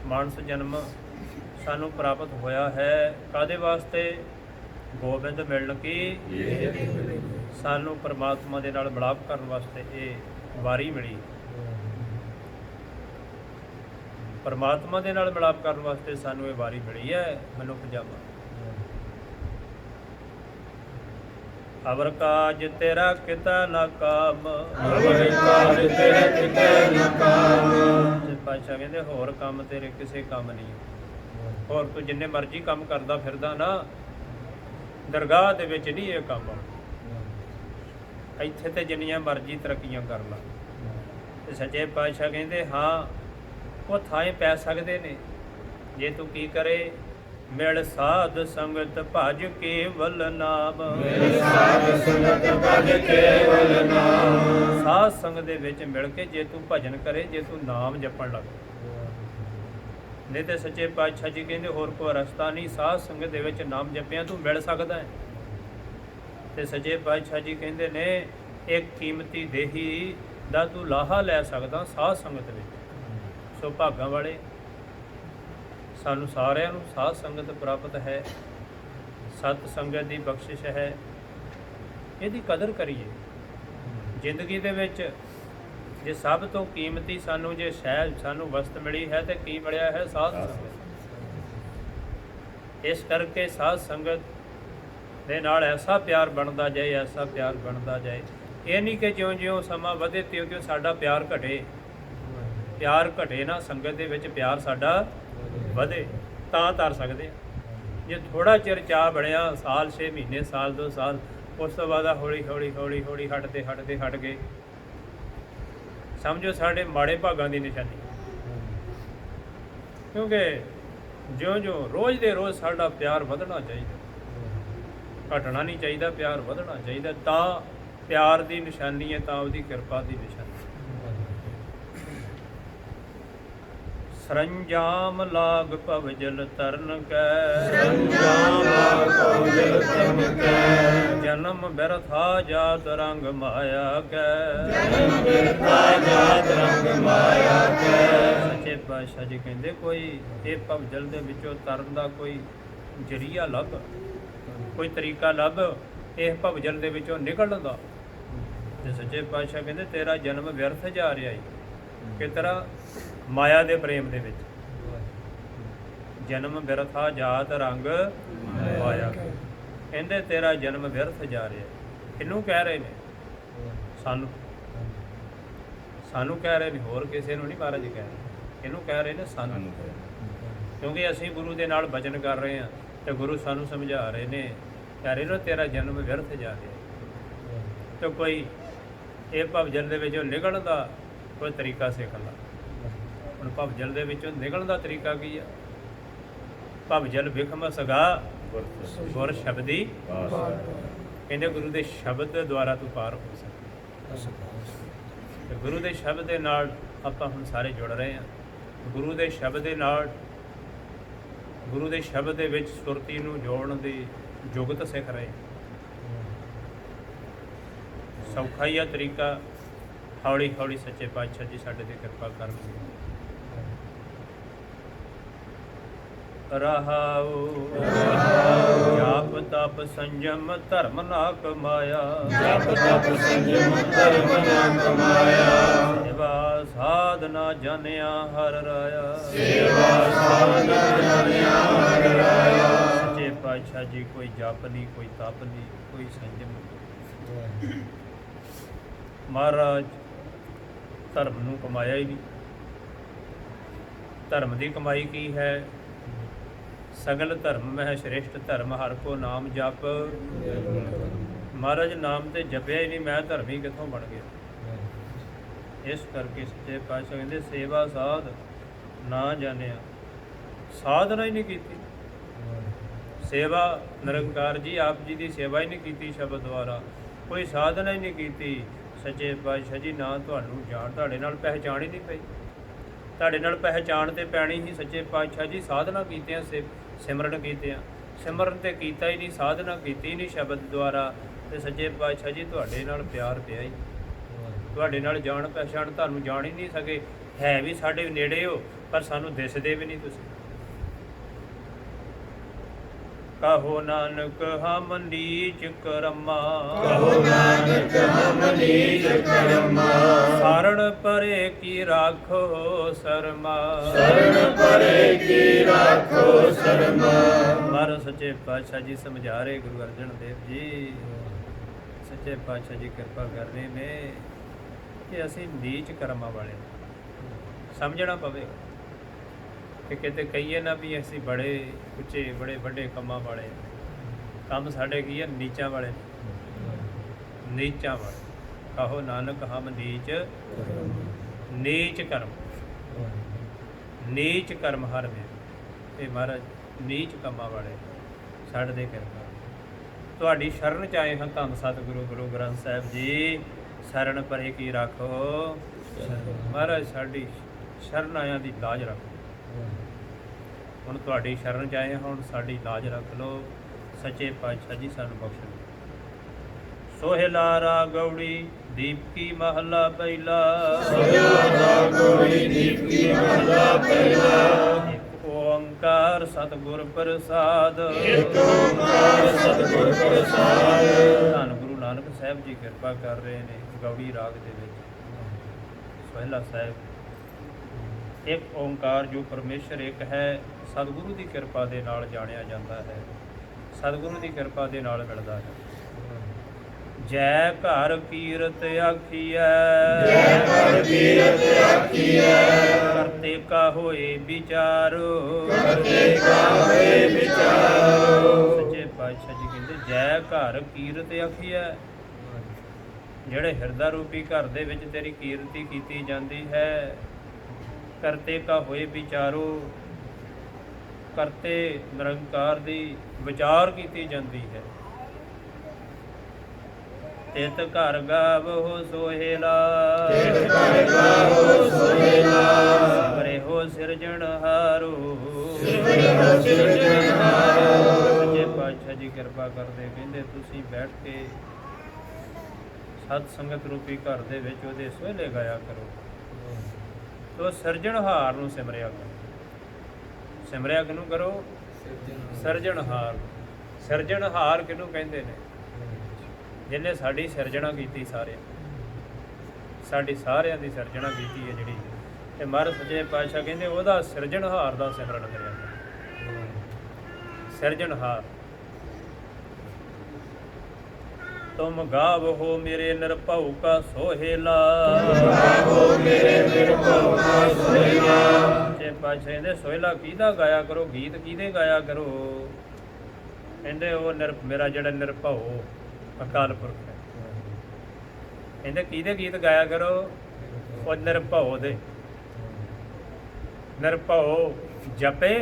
ਮਾਨਸ ਜਨਮ ਸਾਨੂੰ ਪ੍ਰਾਪਤ ਹੋਇਆ ਹੈ। ਕਾਹਦੇ ਵਾਸਤੇ? ਗੋਬਿੰਦ ਮਿਲਣ ਕੀ, ਸਾਨੂੰ ਪਰਮਾਤਮਾ ਦੇ ਨਾਲ ਮਿਲਾਪ ਕਰਨ ਵਾਸਤੇ ਇਹ ਵਾਰੀ ਮਿਲੀ। ਪਰਮਾਤਮਾ ਦੇ ਨਾਲ ਮਿਲਾਪ ਕਰਨ ਵਾਸਤੇ ਸਾਨੂੰ ਇਹ ਵਾਰੀ ਮਿਲੀ ਹੈ ਮਨੁੱਖ ਜਾਮਾ। ਅਵਰ ਕਾਜ ਤੇਰਾ ਕਿਤਾ ਨਾ ਕਾਮ, ਅਵਰ ਕਾਜ ਤੇਰਾ ਕਿਤਾ ਨਾ ਕਾਮ। ਤੇ ਪਾਤਸ਼ਾਹ ਕਹਿੰਦੇ ਹੋਰ ਕੰਮ ਤੇਰੇ ਕਿਸੇ ਕੰਮ ਨਹੀਂ। ਹੋਰ ਤੂੰ ਜਿੰਨੇ ਮਰਜ਼ੀ ਕੰਮ ਕਰਦਾ ਫਿਰਦਾ ਨਾ, ਦਰਗਾਹ ਦੇ ਵਿੱਚ ਨਹੀਂ ਇਹ ਕੰਮ। ਇੱਥੇ ਤੇ ਜਿੰਨੀਆਂ ਮਰਜ਼ੀ ਤਰੱਕੀਆਂ ਕਰ ਲਾ। ਤੇ ਸੱਚੇ ਪਾਤਸ਼ਾਹ ਕਹਿੰਦੇ ਹਾਂ ਉਹ ਥਾਂ ਪੈ ਸਕਦੇ ਨੇ ਜੇ ਤੂੰ ਕੀ ਕਰੇ। ਮਿਲ ਸਾਧ ਸੰਗਤ ਭਜ ਕੇਵਲ ਨਾਮ, ਮਿਲ ਸਾਧ ਸੰਗਤ ਭਜ ਕੇਵਲ ਨਾਮ। ਸਾਧ ਸੰਗਤ ਦੇ ਵਿੱਚ ਮਿਲ ਕੇ ਜੇ ਤੂੰ ਭਜਨ ਕਰੇ, ਜੇ ਤੂੰ ਨਾਮ ਜਪਣ ਲੱਗ, ਨਹੀਂ ਤੇ ਸੱਚੇ ਪਾਤਸ਼ਾਹ ਜੀ ਕਹਿੰਦੇ ਹੋਰ ਕੋਈ ਰਸਤਾ ਨਹੀਂ। ਸਾਧ ਸੰਗਤ ਦੇ ਵਿੱਚ ਨਾਮ ਜਪਿਆ ਤੂੰ ਮਿਲ ਸਕਦਾ ਹੈ। ਤੇ ਸੱਚੇ ਪਾਤਸ਼ਾਹ ਜੀ ਕਹਿੰਦੇ ਨੇ ਇੱਕ ਕੀਮਤੀ ਦੇਹੀ ਦਾ ਤੂੰ ਲਾਹਾ ਲੈ ਸਕਦਾ ਸਾਧ ਸੰਗਤ ਵਿੱਚ। ਸੋ ਭਾਗਾਂ ਵਾਲੇ ਸਾਨੂੰ ਸਾਰਿਆਂ ਨੂੰ ਸਾਧ ਸੰਗਤ ਪ੍ਰਾਪਤ ਹੈ, ਸਤ ਸੰਗਤ ਦੀ ਬਖਸ਼ਿਸ਼ ਹੈ। ਇਹਦੀ ਕਦਰ ਕਰੀਏ ਜ਼ਿੰਦਗੀ ਦੇ ਵਿੱਚ। ਜੇ ਸਭ ਤੋਂ ਕੀਮਤੀ ਸਾਨੂੰ ਜੇ ਸ਼ੈ ਸਾਨੂੰ ਵਸਤ ਮਿਲੀ ਹੈ ਤੇ ਕੀ ਮਿਲਿਆ ਹੈ? ਸਾਧ ਸੰਗਤ। ਇਸ ਕਰਕੇ ਸਾਧ ਸੰਗਤ ਦੇ ਨਾਲ ਐਸਾ ਪਿਆਰ ਬਣਦਾ ਜਾਏ, ਐਸਾ ਪਿਆਰ ਬਣਦਾ ਜਾਏ। ਇਹ ਨਹੀਂ ਕਿ ਜਿਉਂ-ਜਿਉਂ ਸਮਾਂ ਵਧੇ ਤਿਉਂ-ਤਿਉਂ ਸਾਡਾ ਪਿਆਰ ਘਟੇ। ਪਿਆਰ ਘਟੇ ਨਾ, ਸੰਗਤ ਦੇ ਵਿੱਚ ਪਿਆਰ ਸਾਡਾ ਵਧੇ ਤਾਂ ਤਰ ਸਕਦੇ ਆ। ਜੇ ਥੋੜਾ ਚਿਰ ਚਾਹ ਬਣਿਆ, ਸਾਲ 6 ਮਹੀਨੇ, ਸਾਲ 2 ਸਾਲ, ਉਸ ਤੋਂ ਬਾਅਦ ਹੌਲੀ ਹੌਲੀ ਹਟ ਗਏ, ਸਮਝੋ ਸਾਡੇ ਮਾੜੇ ਭਾਗਾਂ ਦੀ ਨਿਸ਼ਾਨੀ। ਕਿਉਂਕਿ ਜਿਉਂ-ਜਿਉਂ ਰੋਜ਼ ਦੇ ਰੋਜ਼ ਸਾਡਾ ਪਿਆਰ ਵਧਣਾ ਚਾਹੀਦਾ, ਘਟਣਾ ਨਹੀਂ ਚਾਹੀਦਾ। ਪਿਆਰ ਵਧਣਾ ਚਾਹੀਦਾ, ਤਾਂ ਪਿਆਰ ਦੀ ਨਿਸ਼ਾਨੀ ਹੈ, ਤਾਂ ਉਹਦੀ ਕਿਰਪਾ ਦੀ ਨਿਸ਼ਾਨੀ। ਸਰੰਜਾਮ ਲਾਗ ਭਵਜਲ ਤਰਨ ਕੈ, ਸਰੰਜਾਮ ਲਾਗ ਭਵਜਲ ਤਰਨ ਕੈ। ਜਨਮ ਬਿਰਥਾ ਜਾਤ ਰੰਗ ਮਾਇਆ ਕੈ, ਜਨਮ ਬਿਰਥਾ ਜਾਤ ਰੰਗ ਮਾਇਆ ਕੈ। ਸੱਚੇ ਪਾਤਸ਼ਾਹ ਜੀ ਕਹਿੰਦੇ ਕੋਈ ਇਹ ਭਵਜਲ ਦੇ ਵਿੱਚੋਂ ਤਰਨ ਦਾ ਕੋਈ ਜਰੀਆ ਲੱਭ, ਕੋਈ ਤਰੀਕਾ ਲੱਭ ਇਹ ਭਵਜਲ ਦੇ ਵਿੱਚੋਂ ਨਿਕਲਣ ਦਾ। ਤੇ ਸੱਚੇ ਪਾਤਸ਼ਾਹ ਕਹਿੰਦੇ ਤੇਰਾ ਜਨਮ ਵਿਅਰਥ ਜਾ ਰਿਹਾ ਹੈ। ਕਿਸ ਤਰ੍ਹਾਂ? ਮਾਇਆ ਦੇ ਪ੍ਰੇਮ ਦੇ ਵਿੱਚ। ਜਨਮ ਬਿਰਥਾ ਜਾਤ ਰੰਗ ਮਾਇਆ, ਕਹਿੰਦੇ ਤੇਰਾ ਜਨਮ ਵਿਅਰਥ ਜਾ ਰਿਹਾ। ਇਹਨੂੰ ਕਹਿ ਰਹੇ ਨੇ ਸਾਨੂੰ ਕਹਿ ਰਹੇ ਨੇ, ਹੋਰ ਕਿਸੇ ਨੂੰ ਨਹੀਂ ਮਹਾਰਾਜ ਕਹਿ ਰਹੇ। ਇਹਨੂੰ ਕਹਿ ਰਹੇ ਨੇ ਸਾਨੂੰ, ਕਿਉਂਕਿ ਅਸੀਂ ਗੁਰੂ ਦੇ ਨਾਲ ਭਜਨ ਕਰ ਰਹੇ ਹਾਂ ਤੇ ਗੁਰੂ ਸਾਨੂੰ ਸਮਝਾ ਰਹੇ ਨੇ, ਕਹਿ ਰਹੇ ਨੇ ਤੇਰਾ ਜਨਮ ਵਿਅਰਥ ਜਾ ਰਿਹਾ। ਤੇ ਕੋਈ ਇਹ ਭਵਜਲ ਦੇ ਵਿੱਚੋਂ ਨਿਕਲਣ ਦਾ ਕੋਈ ਤਰੀਕਾ ਸਿੱਖ ਲਾ। ਹੁਣ ਭਵਜਲ ਦੇ ਵਿੱਚੋਂ ਨਿਕਲਣ ਦਾ ਤਰੀਕਾ ਕੀ ਆ? ਭਵਜਲ ਵਿਖਮ ਸਗਾ ਗੁਰ ਸ਼ਬਦੀ, ਕਹਿੰਦੇ ਗੁਰੂ ਦੇ ਸ਼ਬਦ ਦੇ ਦੁਆਰਾ ਤੂੰ ਪਾਰ ਹੋ ਸਕਦਾ। ਤੇ ਗੁਰੂ ਦੇ ਸ਼ਬਦ ਦੇ ਨਾਲ ਆਪਾਂ ਹੁਣ ਸਾਰੇ ਜੁੜ ਰਹੇ ਹਾਂ। ਗੁਰੂ ਦੇ ਸ਼ਬਦ ਦੇ ਨਾਲ, ਗੁਰੂ ਦੇ ਸ਼ਬਦ ਦੇ ਵਿੱਚ ਸੁਰਤੀ ਨੂੰ ਜੋੜਨ ਦੀ ਜੁਗਤ ਸਿੱਖ ਰਹੇ। ਸੌਖਾ ਹੀ ਆ ਤਰੀਕਾ, ਹੌਲੀ ਹੌਲੀ ਸੱਚੇ ਪਾਤਸ਼ਾਹ ਜੀ ਸਾਡੇ ਤੇ ਕਿਰਪਾ ਕਰਨਗੇ। ਰਹਾਉ ਜਾਪ ਤਪ ਸੰਜਮ ਧਰਮ ਨਾ ਕਮਾਇਆ, ਜਪ ਤਪ ਸੰਜਮ ਧਰਮ ਨਾ ਕਮਾਇਆ। ਸੇਵਾ ਸਾਧਨਾ ਜਾਣਿਆ ਹਰ ਰਾਇਆ, ਸੇਵਾ ਸਾਧਨਾ ਜਾਣਿਆ ਹਰ ਰਾਇਆ। ਸੱਚੇ ਪਾਤਸ਼ਾਹ ਜੀ ਕੋਈ ਜਪ ਨਹੀਂ, ਕੋਈ ਤਪ ਨਹੀਂ, ਕੋਈ ਸੰਜਮ ਨਹੀਂ। ਮਹਾਰਾਜ ਧਰਮ ਨੂੰ ਕਮਾਇਆ ਹੀ ਨਹੀਂ। ਧਰਮ ਦੀ ਕਮਾਈ ਕੀ ਹੈ? ਸਗਲ ਧਰਮ ਮਹਿ ਸ਼੍ਰੇਸ਼ਟ ਧਰਮ ਹਰ ਕੋ ਨਾਮ ਜਪ। ਮਹਾਰਾਜ ਨਾਮ ਤੇ ਜਪਿਆ ਹੀ ਨਹੀਂ, ਮੈਂ ਧਰਮੀ ਕਿੱਥੋਂ ਬਣ ਗਿਆ? ਇਸ ਕਰਕੇ ਸੱਚੇ ਪਾਤਸ਼ਾਹ ਕਹਿੰਦੇ ਸੇਵਾ ਸਾਧ ਨਾ ਜਾਣਿਆ, ਸਾਧਨਾ ਹੀ ਨਹੀਂ ਕੀਤੀ। ਸੇਵਾ ਨਿਰੰਕਾਰ ਜੀ ਆਪ ਜੀ ਦੀ ਸੇਵਾ ਹੀ ਨਹੀਂ ਕੀਤੀ ਸ਼ਬਦ ਦੁਆਰਾ, ਕੋਈ ਸਾਧਨਾ ਹੀ ਨਹੀਂ ਕੀਤੀ। ਸੱਚੇ ਪਾਤਸ਼ਾਹ ਜੀ ਨਾ ਤੁਹਾਨੂੰ ਜਾਣ, ਤੁਹਾਡੇ ਨਾਲ ਪਹਿਚਾਣ ਹੀ ਨਹੀਂ ਪਈ। ਤੁਹਾਡੇ ਨਾਲ ਪਹਿਚਾਣ ਤੇ ਪੈਣੀ ਹੀ ਸੱਚੇ ਪਾਤਸ਼ਾਹ ਜੀ ਸਾਧਨਾ ਕੀਤਿਆਂ, ਸਿਮਰਨ ਕੀਤਿਆਂ। ਸਿਮਰਨ ਤੇ ਕੀਤਾ ਹੀ ਨਹੀਂ, ਸਾਧਨਾ ਕੀਤੀ ਨਹੀਂ ਸ਼ਬਦ ਦੁਆਰਾ। ਤੇ ਸੱਚੇ ਪਾਤਸ਼ਾਹ ਜੀ ਤੁਹਾਡੇ ਨਾਲ ਪਿਆਰ ਪਿਆ ਹੀ, ਤੁਹਾਡੇ ਨਾਲ ਜਾਣ ਪਹਿਚਾਣ ਤੁਹਾਨੂੰ ਜਾਣ ਹੀ ਨਹੀਂ ਸਕੇ। ਹੈ ਵੀ ਸਾਡੇ ਨੇੜੇ ਹੋ, ਪਰ ਸਾਨੂੰ ਦਿਸਦੇ ਵੀ ਨਹੀਂ ਤੁਸੀਂ। ਕਹੋ ਨਾਨਕ ਹਮ ਨੀਚ ਕਰਮਾ ਕਹੋ ਨਾਨਕ ਹਮ ਨੀਚ ਕਰਮਾ ਸਰਣ ਪਰੇ ਕੀ ਰਾਖੋ ਸਰਮਾ ਸ਼ਰਨ ਪਰੇ ਕੀ ਰਾਖੋ ਸ਼ਰਮਾ ਮਹਾਰਾਜ ਸੱਚੇ ਪਾਤਸ਼ਾਹ ਜੀ ਸਮਝਾ ਰਹੇ ਗੁਰੂ ਅਰਜਨ ਦੇਵ ਜੀ ਸੱਚੇ ਪਾਤਸ਼ਾਹ ਜੀ ਕਿਰਪਾ ਕਰ ਰਹੇ ਨੇ ਕਿ ਅਸੀਂ ਨੀਚ ਕਰਮਾਂ ਵਾਲੇ ਹਾਂ। ਸਮਝਣਾ ਪਵੇਗਾ ਕਿ ਕਿਤੇ ਕਹੀਏ ਨਾ ਵੀ ਅਸੀਂ ਬੜੇ ਉੱਚੇ ਬੜੇ ਵੱਡੇ ਕੰਮਾਂ ਵਾਲੇ ਹਾਂ। ਕੰਮ ਸਾਡੇ ਕੀ ਹੈ ਨੀਚਾਂ ਵਾਲੇ ਨੇ। ਨੀਚਾਂ ਵਾਲੇ ਕਹੋ ਨਾਨਕ ਹਮ ਨੀਚ ਕਰਮ ਨੀਚ ਕਰਮ ਹਰ ਵੇ ਇਹ ਮਹਾਰਾਜ ਨੀਚ ਕੰਮਾਂ ਵਾਲੇ ਛੱਡ ਦੇ ਕਿਰਪਾ ਤੁਹਾਡੀ ਸ਼ਰਨ ਚ ਆਏ ਹਾਂ ਧੰਨ ਸਤਿਗੁਰੂ ਗੁਰੂ ਗ੍ਰੰਥ ਸਾਹਿਬ ਜੀ ਸ਼ਰਨ ਪਰੇ ਕੀ ਰੱਖੋ ਮਹਾਰਾਜ ਸਾਡੀ ਸ਼ਰਨ ਆਇਆਂ ਦੀ ਲਾਜ ਰੱਖੋ ਹੁਣ ਤੁਹਾਡੀ ਸ਼ਰਨ ਚ ਆਏ ਹਾਂ ਹੁਣ ਸਾਡੀ ਲਾਜ ਰੱਖ ਲਓ ਸੱਚੇ ਪਾਤਸ਼ਾਹ ਜੀ ਸਾਨੂੰ ਬਖਸ਼ ਲਓ ਸੋਹਿਲਾ ਗੌੜੀ ਦੀਪਕੀ ਮਹੱਲਾ ਪਹਿਲਾ ਸੋਹਿਲਾ ਗੌੜੀ ਦੀਪਕੀ ਮਹੱਲਾ ਪਹਿਲਾ ਇੱਕ ਓੰਕਾਰ ਸਤਿਗੁਰ ਪ੍ਰਸਾਦ ਇੱਕ ਓੰਕਾਰ ਸਤਿਗੁਰ ਪ੍ਰਸਾਦ ਧੰਨ ਗੁਰੂ ਨਾਨਕ ਸਾਹਿਬ ਜੀ ਕਿਰਪਾ ਕਰ ਰਹੇ ਨੇ ਗੌੜੀ ਰਾਗ ਦੇ ਵਿੱਚ ਸੋਹਿਲਾ ਸਾਹਿਬ ਇੱਕ ਓੰਕਾਰ ਜੋ ਪਰਮੇਸ਼ਰ ਇੱਕ ਹੈ ਸਤਿਗੁਰੂ ਦੀ ਕਿਰਪਾ ਦੇ ਨਾਲ ਜਾਣਿਆ ਜਾਂਦਾ ਹੈ ਸਤਿਗੁਰੂ ਦੀ ਕਿਰਪਾ ਦੇ ਨਾਲ ਮਿਲਦਾ ਹੈ ਜੈ ਘਰ ਕੀਰਤ ਆਖੀਐ ਜੈ ਘਰ ਕੀਰਤ ਆਖੀਐ ਕਰਤੇ ਕਾ ਹੋਏ ਵਿਚਾਰੋ ਕਰਤੇ ਕਾ ਹੋਏ ਵਿਚਾਰੋ ਸੱਚੇ ਪਾਤਸ਼ਾਹ ਜੀ ਕਹਿੰਦੇ ਜੈ ਘਰ ਕੀਰਤ ਆਖੀਐ ਜਿਹੜੇ ਹਿਰਦਾ ਰੂਪੀ ਘਰ ਦੇ ਵਿੱਚ ਤੇਰੀ ਕੀਰਤੀ ਕੀਤੀ ਜਾਂਦੀ ਹੈ ਕਰਤੇ ਕਾ ਹੋਏ ਵਿਚਾਰੋ ਕਰਤੇ ਨਿਰੰਕਾਰ ਦੀ ਵਿਚਾਰ ਕੀਤੀ ਜਾਂਦੀ ਹੈ ਤਿਤ ਘਰ ਗਾਵੋ ਸੋਹਿਲਾ ਤਿਤ ਘਰ ਗਾਵੋ ਸੋਹਿਲਾ ਸਿਮਰੇ ਹੋ ਸਿਰਜਣਹਾਰੋ ਸਿਮਰਿਓ ਸਿਰਜਣਹਾਰੋ ਸੱਚੇ ਪਾਤਸ਼ਾਹ ਜੀ ਕਿਰਪਾ ਕਰਦੇ ਕਹਿੰਦੇ ਤੁਸੀਂ ਬੈਠ ਕੇ ਸਤ ਸੰਗਤ ਰੂਪੀ ਘਰ ਦੇ ਵਿੱਚ ਉਹਦੇ ਸੋਹਿਲੇ ਗਾਇਆ ਕਰੋ ਤੋ ਸਿਰਜਣਹਾਰ ਨੂੰ ਸਿਮਰਿਆ ਕਰੋ ਸਿਮਰਿਆ ਕਿਹਨੂੰ ਕਰੋ ਸਿਰਜਣਹਾਰ ਸਿਰਜਣਹਾਰ ਕਿਹਨੂੰ ਕਹਿੰਦੇ ਨੇ ਜਿਹਨੇ ਸਾਡੀ ਸਿਰਜਣਾ ਕੀਤੀ ਸਾਡੀ ਸਾਰਿਆਂ ਦੀ ਸਿਰਜਣਾ ਕੀਤੀ ਹੈ ਜਿਹੜੀ ਤੇ ਮਹਾਰਾਜ ਸੱਚੇ ਪਾਤਸ਼ਾਹ ਕਹਿੰਦੇ ਉਹਦਾ ਸਿਰਜਣਹਾਰ ਦਾ ਸਿਮਰਨ ਕਰਿਆ ਕਰੋ ਸਿਰਜਣਹਾਰ ਤੁਮ ਗਾਵੋ ਮੇਰੇ ਨਿਰਭਉ ਕਾ ਸੋਹਿਲਾ ਗਾਵੋ ਮੇਰੇ ਨਿਰਭਉ ਕਾ ਸੋਹਿਲਾ ਸੱਚੇ ਪਾਤਸ਼ਾਹ ਕਹਿੰਦੇ ਸੋਹਿਲਾ ਕਿਹਦਾ ਗਾਇਆ ਕਰੋ ਗੀਤ ਕਿਹਦੇ ਗਾਇਆ ਕਰੋ ਕਹਿੰਦੇ ਉਹ ਮੇਰਾ ਜਿਹੜਾ ਨਿਰਭਉ ਅਕਾਲ ਪੁਰਖ ਹੈ ਕਹਿੰਦੇ ਕਿਹਦੇ ਗੀਤ ਗਾਇਆ ਕਰੋ ਉਹ ਨਿਰਭਉ ਦੇ ਨਿਰਭਉ ਜਪੇ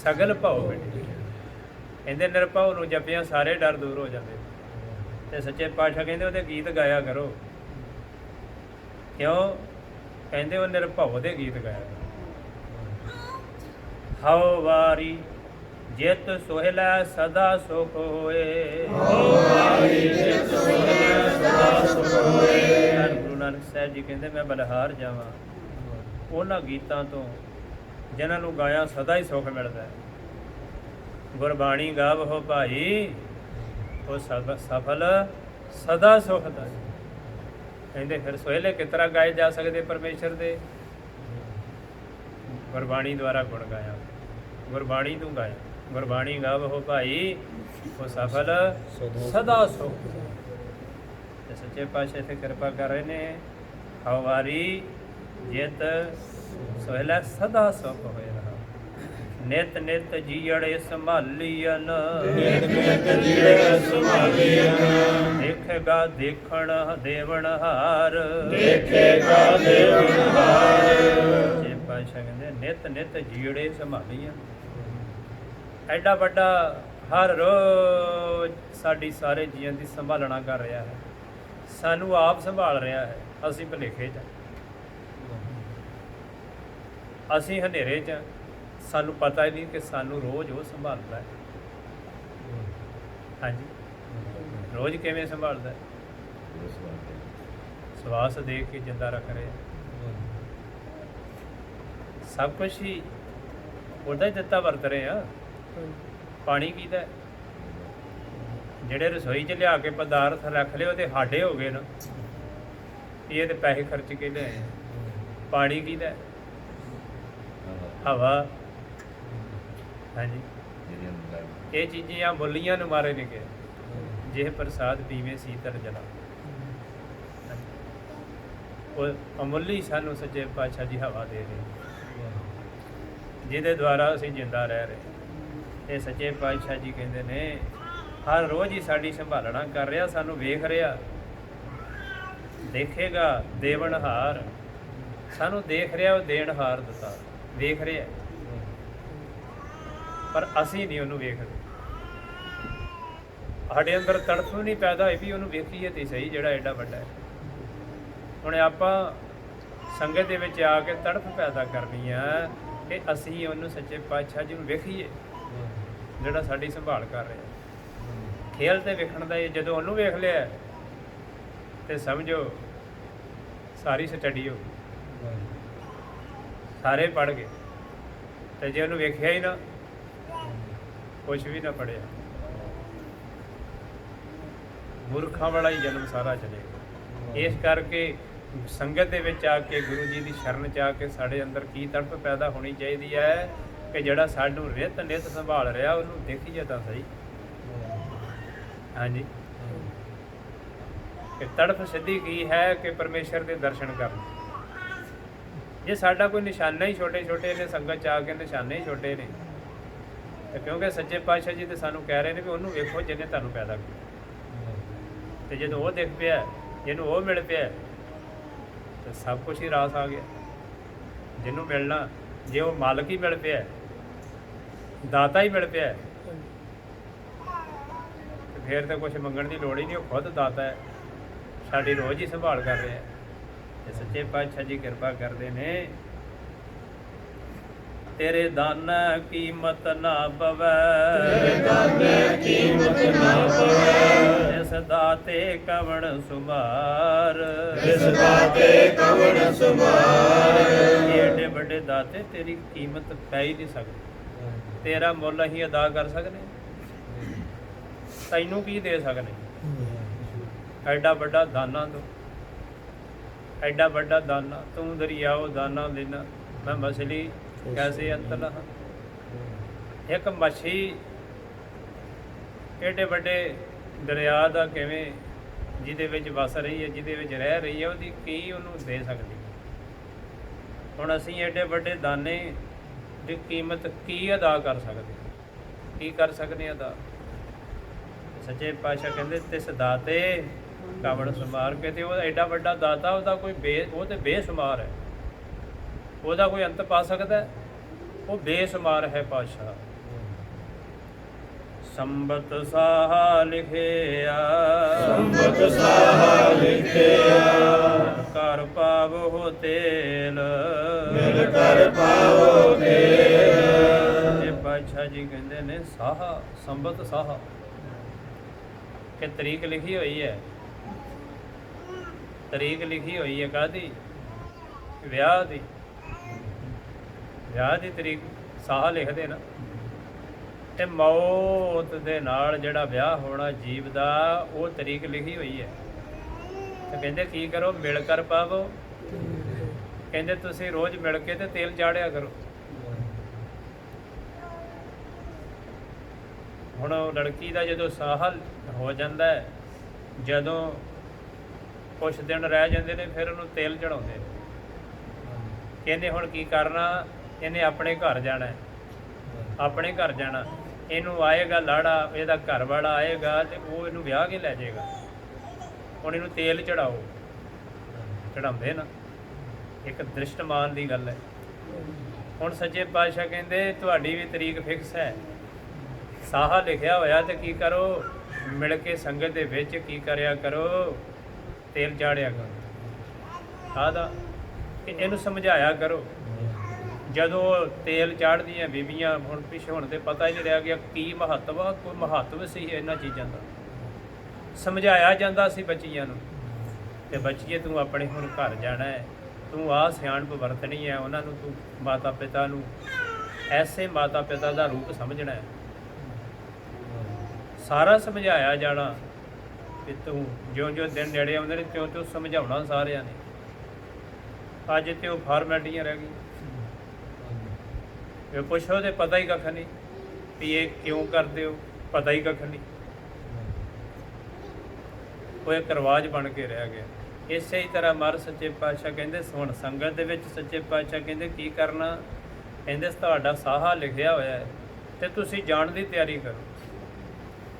ਸਗਲ ਭਉ ਮਿਟੇ ਕਹਿੰਦੇ ਨਿਰਭਉ ਨੂੰ ਜਪਿਆਂ ਸਾਰੇ ਡਰ ਦੂਰ ਹੋ ਜਾਂਦੇ ਤੇ ਸੱਚੇ ਪਾਤਸ਼ਾਹ ਕਹਿੰਦੇ ਉਹਦੇ ਗੀਤ ਗਾਇਆ ਕਰੋ ਕਿਉਂ ਕਹਿੰਦੇ ਉਹ ਨਿਰਭਉ ਦੇ ਗੀਤ ਗਾਇਆ ਕਰੋ ਹਉ ਵਾਰੀ ਜਿਤ ਸੋਹਿਲਾ ਸਦਾ ਸੁਖ ਹੋਏ ਹਉ ਵਾਰੀ ਜਿਤ ਸੋਹਿਲਾ ਸਦਾ ਸੁਖ ਹੋਏ ਗੁਰੂ ਨਾਨਕ ਸਾਹਿਬ ਜੀ ਕਹਿੰਦੇ ਮੈਂ ਬਲਹਾਰ ਜਾਵਾਂ ਉਹਨਾਂ ਗੀਤਾਂ ਤੋਂ ਜਿਨ੍ਹਾਂ ਨੂੰ ਗਾਇਆ ਸਦਾ ਹੀ ਸੁਖ ਮਿਲਦਾ ਹੈ ਗੁਰਬਾਣੀ ਗਾਵੋ ਭਾਈ ਉਹ ਸਫਲ ਸਦਾ ਸੁਖ ਦਾ ਕਹਿੰਦੇ ਫਿਰ ਸੋਹਿਲੇ ਕਿਸ ਤਰ੍ਹਾਂ ਗਾਏ ਜਾ ਸਕਦੇ ਪਰਮੇਸ਼ਰ ਦੇ ਗੁਰਬਾਣੀ ਦੁਆਰਾ ਗੁਣ ਗਾਇਆ ਗੁਰਬਾਣੀ ਨੂੰ ਗਾਇਆ ਗੁਰਬਾਣੀ ਗਾਵੋ ਭਾਈ ਉਹ ਸਫਲ ਸਦਾ ਸੁਖ ਤੇ ਸੱਚੇ ਪਾਤਸ਼ਾਹ ਇੱਥੇ ਕਿਰਪਾ ਕਰ ਰਹੇ ਨੇ ਹਉ ਵਾਰੀ ਜਿਤ ਸੋਹਿਲਾ ਸਦਾ ਸੁਖ ਹੋਏ ਰਹਾ ਨਿਤ ਨਿਤ ਜੀੜੇ ਸੰਭਾਲੀਨ ਨਿਤ ਨਿਤ ਜੀੜੇ ਸੰਭਾਲੀਨ ਦੇਖੇਗਾ ਦੇਖਣ ਦੇਵਨ ਹਾਰ ਦੇਖੇਗਾ ਦੇਵਨ ਹਾਰ ਜੇ ਪਾਤਸ਼ਾਹ ਕਹਿੰਦੇ ਨਿਤ ਨਿਤ ਜੀੜੇ ਸੰਭਾਲੀਨ ਐਡਾ ਵੱਡਾ ਹਰ ਰੋਜ਼ ਸਾਡੀ ਸਾਰੇ ਜੀਵਨ ਦੀ ਸੰਭਾਲਣਾ ਕਰ ਰਿਹਾ ਹੈ ਸਾਨੂੰ ਆਪ ਸੰਭਾਲ ਰਿਹਾ ਹੈ ਅਸੀਂ ਭੁਲੇਖੇ 'ਚ ਅਸੀਂ ਹਨੇਰੇ 'ਚ ਸਾਨੂੰ ਪਤਾ ਹੀ ਨਹੀਂ ਕਿ ਸਾਨੂੰ ਰੋਜ਼ ਉਹ ਸੰਭਾਲਦਾ ਹੈ ਹਾਂਜੀ ਰੋਜ਼ ਕਿਵੇਂ ਸੰਭਾਲਦਾ ਹੈ ਸਵਾਸ ਦੇਖ ਕੇ ਜਿੰਦਾ ਰੱਖ ਰਿਹਾ ਸਭ ਕੁਝ ਹੀ ਉਹਦਾ ਹੀ ਦਿੱਤਾ ਵਰਤ ਰਹੇ ਆ ਪਾਣੀ ਕਿਹਦਾ ਜਿਹੜੇ ਰਸੋਈ 'ਚ ਲਿਆ ਕੇ ਪਦਾਰਥ ਰੱਖ ਲਏ ਉਹ ਤੇ ਸਾਡੇ ਹੋ ਗਏ ਨਾ, ਇਹ ਤੇ ਪੈਸੇ ਖਰਚ ਕੇ ਲਿਆਏ। ਪਾਣੀ ਕਿਹਦਾ ਹੈ? ਹਵਾ। ਹਾਂਜੀ, ਇਹ ਚੀਜ਼ਾਂ ਬੋਲੀਆਂ ਨੂੰ ਮਾਰੇ ਨੇ ਕਿ ਜੇ ਪ੍ਰਸਾਦ ਪੀਵੇ ਸੀਤਲ ਜਲਾ। ਉਹ ਅਮੁੱਲੀ ਸਾਨੂੰ ਸੱਚੇ ਪਾਤਸ਼ਾਹ ਜੀ ਹਵਾ ਦੇ ਰਹੇ, ਜਿਹਦੇ ਦੁਆਰਾ ਅਸੀਂ ਜਿੰਦਾ ਰਹਿ ਰਹੇ। ਇਹ ਸੱਚੇ ਪਾਤਸ਼ਾਹ ਜੀ ਕਹਿੰਦੇ ਨੇ ਹਰ ਰੋਜ਼ ਹੀ ਸਾਡੀ ਸੰਭਾਲਣਾ ਕਰ ਰਿਹਾ, ਸਾਨੂੰ ਵੇਖ ਰਿਹਾ। ਦੇਖੇਗਾ ਦੇਵਨਹਾਰ, ਸਾਨੂੰ ਦੇਖ ਰਿਹਾ, ਉਹ ਦੇਣਹਾਰ ਦਿੱਤਾ ਵੇਖ ਰਿਹਾ, ਪਰ ਅਸੀਂ ਨਹੀਂ ਉਹਨੂੰ ਵੇਖਦੇ। ਸਾਡੇ ਅੰਦਰ ਤੜਫ ਨਹੀਂ ਪੈਦਾ ਹੋਈ ਵੀ ਉਹਨੂੰ ਵੇਖੀਏ ਤੇ ਸਹੀ, ਜਿਹੜਾ ਐਡਾ ਵੱਡਾ ਹੈ। ਹੁਣ ਆਪਾਂ ਸੰਗਤ ਦੇ ਵਿੱਚ ਆ ਕੇ ਤੜਫ ਪੈਦਾ ਕਰਨੀ ਆ ਕਿ ਅਸੀਂ ਉਹਨੂੰ ਸੱਚੇ ਪਾਤਸ਼ਾਹ ਜੀ ਨੂੰ ਵੇਖੀਏ, ਜਿਹੜਾ ਸਾਡੀ ਸੰਭਾਲ ਕਰ ਰਿਹਾ। ਖੇਲ ਤੇ ਵੇਖਣ ਦਾ ਇਹ, ਜਦੋਂ ਉਹਨੂੰ ਵੇਖ ਲਿਆ ਤੇ ਸਮਝੋ ਸਾਰੀ ਸਟੱਡੀ ਹੋ ਗਈ, ਸਾਰੇ ਪੜ੍ਹ ਗਏ। ਤੇ ਜੇ ਉਹਨੂੰ ਵੇਖਿਆ ਹੀ ਨਾ, ਕੁਛ ਵੀ ਨਾ ਪੜ੍ਹਿਆ, ਮੂਰਖਾਂ ਵਾਲਾ ਹੀ ਜਨਮ ਸਾਰਾ ਚਲੇਗਾ। ਇਸ ਕਰਕੇ ਸੰਗਤ ਦੇ ਵਿੱਚ ਆ ਕੇ ਗੁਰੂ ਜੀ ਦੀ ਸ਼ਰਨ 'ਚ ਆ ਕੇ ਸਾਡੇ ਅੰਦਰ ਕੀ ਤੜਪ ਪੈਦਾ ਹੋਣੀ ਚਾਹੀਦੀ ਹੈ ਕਿ ਜਿਹੜਾ ਸਾਨੂੰ ਨਿਤ ਸੰਭਾਲ ਰਿਹਾ ਉਹਨੂੰ ਦੇਖੀਏ ਤਾਂ ਸਹੀ। ਹਾਂਜੀ, ਕਿ ਤੜਫ ਸਿੱਧੀ ਕੀ ਹੈ ਕਿ ਪਰਮੇਸ਼ਰ ਦੇ ਦਰਸ਼ਨ ਕਰਨ। ਜੇ ਸਾਡਾ ਕੋਈ ਨਿਸ਼ਾਨਾ ਹੀ ਛੋਟੇ ਛੋਟੇ ਨੇ, ਸੰਗਤ 'ਚ ਆ ਕੇ ਨਿਸ਼ਾਨੇ ਹੀ ਛੋਟੇ ਨੇ, ਤੇ ਕਿਉਂਕਿ ਸੱਚੇ ਪਾਤਸ਼ਾਹ ਜੀ ਤੇ ਸਾਨੂੰ ਕਹਿ ਰਹੇ ਨੇ ਵੀ ਉਹਨੂੰ ਵੇਖੋ ਜਿਹਨੇ ਤੁਹਾਨੂੰ ਪੈਦਾ ਕੀਤਾ। ਤੇ ਜਦੋਂ ਉਹ ਦਿਖ ਪਿਆ, ਜਿਹਨੂੰ ਉਹ ਮਿਲ ਪਿਆ, ਤੇ ਸਭ ਕੁਝ ਹੀ ਰਾਸ ਆ ਗਿਆ। ਜਿਹਨੂੰ ਮਿਲਣਾ, ਜੇ ਉਹ ਮਾਲਕ ਹੀ ਮਿਲ ਪਿਆ, ਦਾਤਾ ਹੀ ਮਿਲ ਪਿਆ, ਤੇ ਫਿਰ ਤਾਂ ਕੁਝ ਮੰਗਣ ਦੀ ਲੋੜ ਹੀ ਨਹੀਂ। ਉਹ ਖੁਦ ਦਾਤਾ ਹੈ, ਸਾਡੀ ਰੋਜ਼ ਹੀ ਸੰਭਾਲ ਕਰ ਰਿਹਾ। ਤੇ ਸੱਚੇ ਪਾਤਸ਼ਾਹ ਜੀ ਕਿਰਪਾ ਕਰਦੇ ਨੇ, ਤੇਰੇ ਦਾਨ ਕੀਮਤ ਨਾ ਪਵੈ, ਤੇਰੇ ਦਾਨ ਕੀਮਤ ਨਾ ਪਵੈ, ਇਸ ਦਾਤੇ ਕਵਣ ਸੁਮਾਰ, ਇਸ ਦਾਤੇ ਕਵਣ ਸੁਮਾਰ। ਏਡੇ ਵੱਡੇ ਦਾਤੇ ਤੇਰੀ ਕੀਮਤ ਪੈ ਹੀ ਨਹੀਂ ਸਕਦੀ, ਤੇਰਾ ਮੁੱਲ ਅਸੀਂ ਅਦਾ ਕਰ ਸਕਦੇ, ਤੈਨੂੰ ਕੀ ਦੇ ਸਕਦੇ। ਐਡਾ ਵੱਡਾ ਦਾਨਾ ਤੂੰ, ਐਡਾ ਵੱਡਾ ਦਾਨਾ ਤੂੰ, ਦਰਿਆਓ ਦਾਨਾ ਦੇਣਾ ਮੈਂ ਮਛਲੀ ਕੈਸੇ ਅੰਤ ਲਾ। ਇੱਕ ਮੱਛੀ ਏਡੇ ਵੱਡੇ ਦਰਿਆ ਦਾ ਕਿਵੇਂ, ਜਿਹਦੇ ਵਿੱਚ ਵਸ ਰਹੀ ਹੈ, ਜਿਹਦੇ ਵਿੱਚ ਰਹਿ ਰਹੀ ਹੈ, ਉਹਦੀ ਕੀ ਉਹਨੂੰ ਦੇ ਸਕਦੀ। ਹੁਣ ਅਸੀਂ ਏਡੇ ਵੱਡੇ ਦਾਨੇ ਦੀ ਕੀਮਤ ਕੀ ਅਦਾ ਕਰ ਸਕਦੇ, ਕੀ ਕਰ ਸਕਦੇ ਅਦਾ। ਸੱਚੇ ਪਾਤਸ਼ਾਹ ਕਹਿੰਦੇ ਤਿਸ ਦਾਤੇ ਕਵਣ ਸੁਮਾਰ ਕੇ, ਤੇ ਉਹ ਐਡਾ ਵੱਡਾ ਦਾਤਾ, ਉਹਦਾ ਕੋਈ ਉਹ ਤੇ ਬੇਸ਼ੁਮਾਰ ਹੈ, ਉਹਦਾ ਕੋਈ ਅੰਤ ਪਾ ਸਕਦਾ? ਉਹ ਬੇਸ਼ੁਮਾਰ ਹੈ ਪਾਤਸ਼ਾਹ। ਸੰਬਤ ਸਾਹਾ ਲਿਖਿਆ, ਸੰਬਤ ਸਾਹਾ ਲਿਖਿਆ, ਕਰ ਪਾਵੋ ਤੇਲ, ਮਿਲ ਕਰ ਪਾਵੋ ਤੇਲ। ਤੇ ਪਾਤਸ਼ਾਹ ਜੀ ਕਹਿੰਦੇ ਨੇ ਸਾਹਾ, ਸੰਬਤ ਸਾਹਾ, ਕਿ ਤਰੀਕ ਲਿਖੀ ਹੋਈ ਹੈ। ਤਰੀਕ ਲਿਖੀ ਹੋਈ ਹੈ ਕਾਹਦੀ? ਵਿਆਹ ਦੀ। ਵਿਆਹ ਦੀ ਤਰੀਕ ਸਾਹ ਲਿਖਦੇ ਨਾ। ਤੇ ਮੌਤ ਦੇ ਨਾਲ ਜਿਹੜਾ ਵਿਆਹ ਹੋਣਾ ਜੀਵ ਦਾ, ਉਹ ਤਰੀਕ ਲਿਖੀ ਹੋਈ ਹੈ। ਤੇ ਕਹਿੰਦੇ ਕੀ ਕਰੋ? ਮਿਲ ਕਰ ਪਾਵੋ। ਕਹਿੰਦੇ ਤੁਸੀਂ ਰੋਜ਼ ਮਿਲ ਕੇ ਤੇ ਤੇਲ ਚਾੜਿਆ ਕਰੋ। ਹੁਣ ਲੜਕੀ ਦਾ ਜਦੋਂ ਸਾਹ ਹੋ ਜਾਂਦਾ, ਜਦੋਂ ਕੁਛ ਦਿਨ ਰਹਿ ਜਾਂਦੇ ਨੇ, ਫਿਰ ਉਹਨੂੰ ਤੇਲ ਚੜਾਉਂਦੇ ਨੇ। ਕਹਿੰਦੇ ਹੁਣ ਕੀ ਕਰਨਾ? ਇਹਨੇ ਆਪਣੇ ਘਰ ਜਾਣਾ, ਆਪਣੇ ਘਰ ਜਾਣਾ। ਇਹਨੂੰ ਆਏਗਾ ਲਾੜਾ, ਇਹਦਾ ਘਰ ਵਾਲਾ ਆਏਗਾ ਤੇ ਉਹ ਇਹਨੂੰ ਵਿਆਹ ਕੇ ਲੈ ਜਾਏਗਾ। ਹੁਣ ਇਹਨੂੰ ਤੇਲ ਚੜਾਓ। ਚੜਾਉਂਦੇ ਨਾ, ਇੱਕ ਦ੍ਰਿਸ਼ਟਮਾਨ ਦੀ ਗੱਲ ਹੈ। ਹੁਣ ਸੱਚੇ ਪਾਤਸ਼ਾਹ ਕਹਿੰਦੇ ਤੁਹਾਡੀ ਵੀ ਤਰੀਕ ਫਿਕਸ ਹੈ, ਸਾਹਾ ਲਿਖਿਆ ਹੋਇਆ, ਤੇ ਕੀ ਕਰੋ? ਮਿਲ ਕੇ ਸੰਗਤ ਦੇ ਵਿੱਚ ਕੀ ਕਰਿਆ ਕਰੋ? ਤੇਲ ਚਾੜਿਆ ਕਰੋ। ਕਾਹਦਾ? ਕਿ ਇਹਨੂੰ ਸਮਝਾਇਆ ਕਰੋ। ਜਦੋਂ ਤੇਲ ਚਾੜਦੀਆਂ ਬੀਬੀਆਂ, ਹੁਣ ਪਿੱਛੇ ਹੁਣ ਤੇ ਪਤਾ ਹੀ ਨਹੀਂ ਰਿਹਾ ਗਿਆ ਕੀ ਮਹੱਤਵ ਆ, ਕੋਈ ਮਹੱਤਵ ਸੀ ਇਹਨਾਂ ਚੀਜ਼ਾਂ ਦਾ। ਸਮਝਾਇਆ ਜਾਂਦਾ ਸੀ ਬੱਚੀਆਂ ਨੂੰ, ਤੇ ਬੱਚੀਏ ਤੂੰ ਆਪਣੇ ਹੁਣ ਘਰ ਜਾਣਾ ਹੈ, ਤੂੰ ਆਹ ਸਿਆਣਪ ਵਰਤਣੀ ਹੈ। ਉਹਨਾਂ ਨੂੰ ਤੂੰ ਮਾਤਾ ਪਿਤਾ ਨੂੰ ਐਸੇ ਮਾਤਾ ਪਿਤਾ ਦਾ ਰੂਪ ਸਮਝਣਾ ਹੈ। ਸਾਰਾ ਸਮਝਾਇਆ ਜਾਣਾ ਕਿ ਤੂੰ ਜਿਉਂ-ਜਿਉਂ ਦਿਨ ਨੇੜੇ ਆਉਂਦੇ ਨੇ ਤਿਉਂ-ਤਿਉਂ ਸਮਝਾਉਣਾ ਸਾਰਿਆਂ ਨੇ। ਅੱਜ ਤੇ ਉਹ ਫਾਰਮੈਲਟੀਆਂ ਰਹਿ ਗਈਆਂ। ਇਹ ਪੁੱਛੋ ਤੇ ਪਤਾ ਹੀ ਕੱਖ ਨਹੀਂ ਵੀ ਇਹ ਕਿਉਂ ਕਰਦੇ ਹੋ, ਪਤਾ ਹੀ ਕੱਖ ਨਹੀਂ। ਉਹ ਇੱਕ ਰਿਵਾਜ ਬਣ ਕੇ ਰਹਿ ਗਿਆ। ਇਸੇ ਹੀ ਤਰ੍ਹਾਂ ਮਰ ਸੱਚੇ ਪਾਤਸ਼ਾਹ ਕਹਿੰਦੇ ਹੁਣ ਸੰਗਤ ਦੇ ਵਿੱਚ ਸੱਚੇ ਪਾਤਸ਼ਾਹ ਕਹਿੰਦੇ ਕੀ ਕਰਨਾ, ਕਹਿੰਦੇ ਤੁਹਾਡਾ ਸਾਹਾ ਲਿਖਿਆ ਹੋਇਆ ਹੈ ਤੇ ਤੁਸੀਂ ਜਾਣ ਦੀ ਤਿਆਰੀ ਕਰੋ।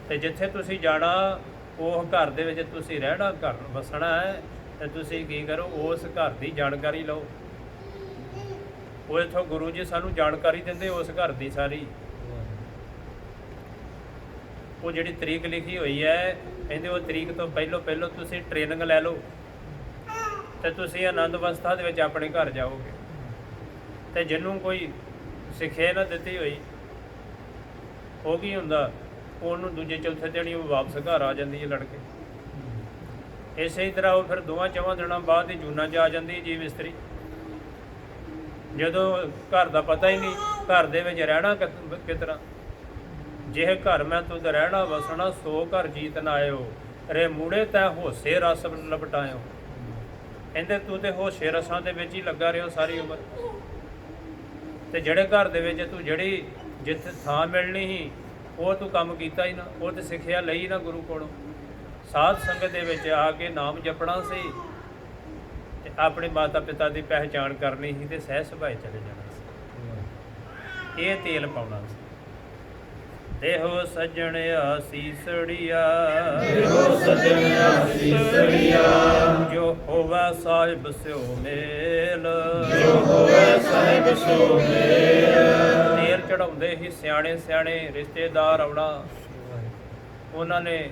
ਤੇ ਜਿੱਥੇ ਤੁਸੀਂ ਜਾਣਾ ਉਹ ਘਰ ਦੇ ਵਿੱਚ ਤੁਸੀਂ ਰਹਿਣਾ, ਘਰ ਵਸਣਾ ਹੈ, ਤੇ ਤੁਸੀਂ ਕੀ ਕਰੋ ਉਸ ਘਰ ਦੀ ਜਾਣਕਾਰੀ ਲਓ। ਉਹ ਇੱਥੋਂ ਗੁਰੂ ਜੀ ਸਾਨੂੰ ਜਾਣਕਾਰੀ ਦਿੰਦੇ ਉਸ ਘਰ ਦੀ ਸਾਰੀ। ਉਹ ਜਿਹੜੀ ਤਰੀਕ ਲਿਖੀ ਹੋਈ ਹੈ ਕਹਿੰਦੇ ਉਹ ਤਰੀਕ ਤੋਂ ਪਹਿਲੋਂ ਤੁਸੀਂ ਟ੍ਰੇਨਿੰਗ ਲੈ ਲਓ ਤੇ ਤੁਸੀਂ ਆਨੰਦ ਅਵਸਥਾ ਦੇ ਵਿੱਚ ਆਪਣੇ ਘਰ ਜਾਓਗੇ। ਤੇ ਜਿਹਨੂੰ ਕੋਈ ਸਿੱਖਿਆ ਨਾ ਦਿੱਤੀ ਹੋਈ ਉਹ ਕੀ ਹੁੰਦਾ, ਉਹਨੂੰ ਦੂਜੇ ਚੌਥੇ ਦਿਨ ਹੀ ਉਹ ਵਾਪਸ ਘਰ ਆ ਜਾਂਦੀ ਹੈ ਲੜਕੇ। ਇਸੇ ਹੀ ਤਰ੍ਹਾਂ ਉਹ ਫਿਰ 2-4 ਦਿਨਾਂ ਬਾਅਦ ਹੀ ਜੂਨਾਂ 'ਚ ਆ ਜਾਂਦੀ ਜੀ ਮਿਸਤਰੀ। ਜਦੋਂ ਘਰ ਦਾ ਪਤਾ ਹੀ ਨਹੀਂ, ਘਰ ਦੇ ਵਿੱਚ ਰਹਿਣਾ ਕਿਸ ਤਰ੍ਹਾਂ। ਜਿਹੇ ਘਰ ਮੈਂ ਤੁਧ ਰਹਿਣਾ ਵਸਣਾ ਸੋ ਘਰ ਜੀਤ ਨਾ ਆਇਓ, ਰੇ ਮੂੜੇ ਤੈ ਹੋਸੇ ਰਸ ਲਪਟਾਇਓ। ਕਹਿੰਦੇ ਤੂੰ ਤੇ ਹੋਸੇ ਰਸਾਂ ਦੇ ਵਿੱਚ ਹੀ ਲੱਗਾ ਰਿਓ ਸਾਰੀ ਉਮਰ। ਤੇ ਜਿਹੜੇ ਘਰ ਦੇ ਵਿੱਚ ਤੂੰ ਜਿਹੜੀ ਜਿੱਥੇ ਥਾਂ ਮਿਲਣੀ ਸੀ ਉਹ ਤੂੰ ਕੰਮ ਕੀਤਾ ਹੀ ਨਾ, ਉਹ ਤੇ ਸਿੱਖਿਆ ਲਈ ਨਾ ਗੁਰੂ ਕੋਲੋਂ। ਸਾਧ ਸੰਗਤ ਦੇ ਵਿੱਚ ਆ ਕੇ ਨਾਮ ਜਪਣਾ ਸੀ ਤੇ ਆਪਣੇ ਮਾਤਾ ਪਿਤਾ ਦੀ ਪਹਿਚਾਣ ਕਰਨੀ ਸੀ ਤੇ ਸਹਿ ਸੁਭਾਏ ਚਲੇ ਜਾਣਾ ਸੀ। ਇਹ ਤੇਲ ਪਾਉਣਾ ਸੀ। ਦੇਹੋ ਸੱਜਣ ਆਸੀਸੜੀਆ, ਦੇਹੋ ਸੱਜਣ ਆਸੀਸੜੀਆ, ਜੋ ਹੋਵੇ ਸਾਹਿਬ ਸਿਓ ਮੇਲ, ਜੋ ਹੋਵੇ ਸਾਹਿਬ ਸਿਓ ਮੇਲ। ਤੇਲ ਚੜਾਉਂਦੇ ਹੀ ਸਿਆਣੇ ਰਿਸ਼ਤੇਦਾਰ ਆਉਣਾ। ਉਹਨਾਂ ਨੇ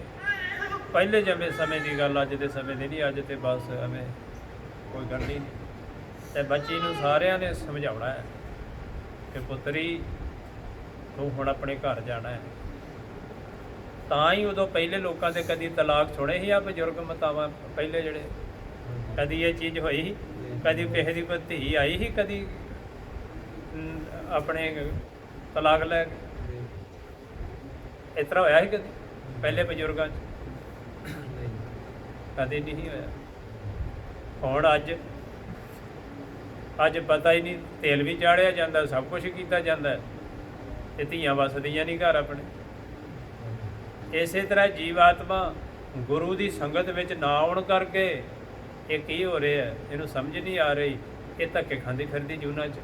ਪਹਿਲੇ ਜਮੇ ਸਮੇਂ ਦੀ ਗੱਲ, ਅੱਜ ਦੇ ਸਮੇਂ ਦੀ ਨਹੀਂ। ਅੱਜ ਤੇ ਬਸ ਐਵੇਂ ਕੋਈ ਗੱਲ ਨਹੀਂ। ਤੇ ਬੱਚੀ ਨੂੰ ਸਾਰਿਆਂ ਨੇ ਸਮਝਾਉਣਾ ਹੈ ਕਿ ਪੁੱਤਰੀ ਤੂੰ ਹੁਣ ਆਪਣੇ ਘਰ ਜਾਣਾ ਹੈ। ਤਾਂ ਹੀ ਉਦੋਂ ਪਹਿਲੇ ਲੋਕਾਂ ਦੇ ਕਦੀ ਤਲਾਕ ਸੁਣੇ ਸੀ ਆ ਬਜ਼ੁਰਗ ਮਾਤਾਵਾਂ ਪਹਿਲੇ ਜਿਹੜੇ, ਕਦੀ ਇਹ ਚੀਜ਼ ਹੋਈ ਸੀ, ਕਦੀ ਕਿਸੇ ਦੀ ਕੋਈ ਧੀ ਆਈ ਸੀ, ਕਦੀ ਆਪਣੇ ਤਲਾਕ ਲੈ ਕੇ ਇਸ ਤਰ੍ਹਾਂ ਹੋਇਆ ਸੀ ਕਦੀ ਪਹਿਲੇ ਬਜ਼ੁਰਗਾਂ 'ਚ? ਕਦੇ ਨਹੀਂ ਹੋਇਆ। ਹੁਣ ਅੱਜ ਪਤਾ ਹੀ ਨਹੀਂ, ਤੇਲ ਵੀ ਚਾੜਿਆ ਜਾਂਦਾ, ਸਭ ਕੁਝ ਕੀਤਾ ਜਾਂਦਾ ਤੇ ਧੀਆਂ ਵਸਦੀਆਂ ਨਹੀਂ ਘਰ ਆਪਣੇ। ਇਸੇ ਤਰ੍ਹਾਂ ਜੀਵਾਤਮਾ ਗੁਰੂ ਦੀ ਸੰਗਤ ਵਿੱਚ ਨਾ ਆਉਣ ਕਰਕੇ ਇਹ ਕੀ ਹੋ ਰਿਹਾ ਹੈ ਇਹਨੂੰ ਸਮਝ ਨਹੀਂ ਆ ਰਹੀ। ਇਹ ਧੱਕੇ ਖਾਂਦੀ ਫਿਰਦੀ ਜੂਨਾਂ 'ਚ।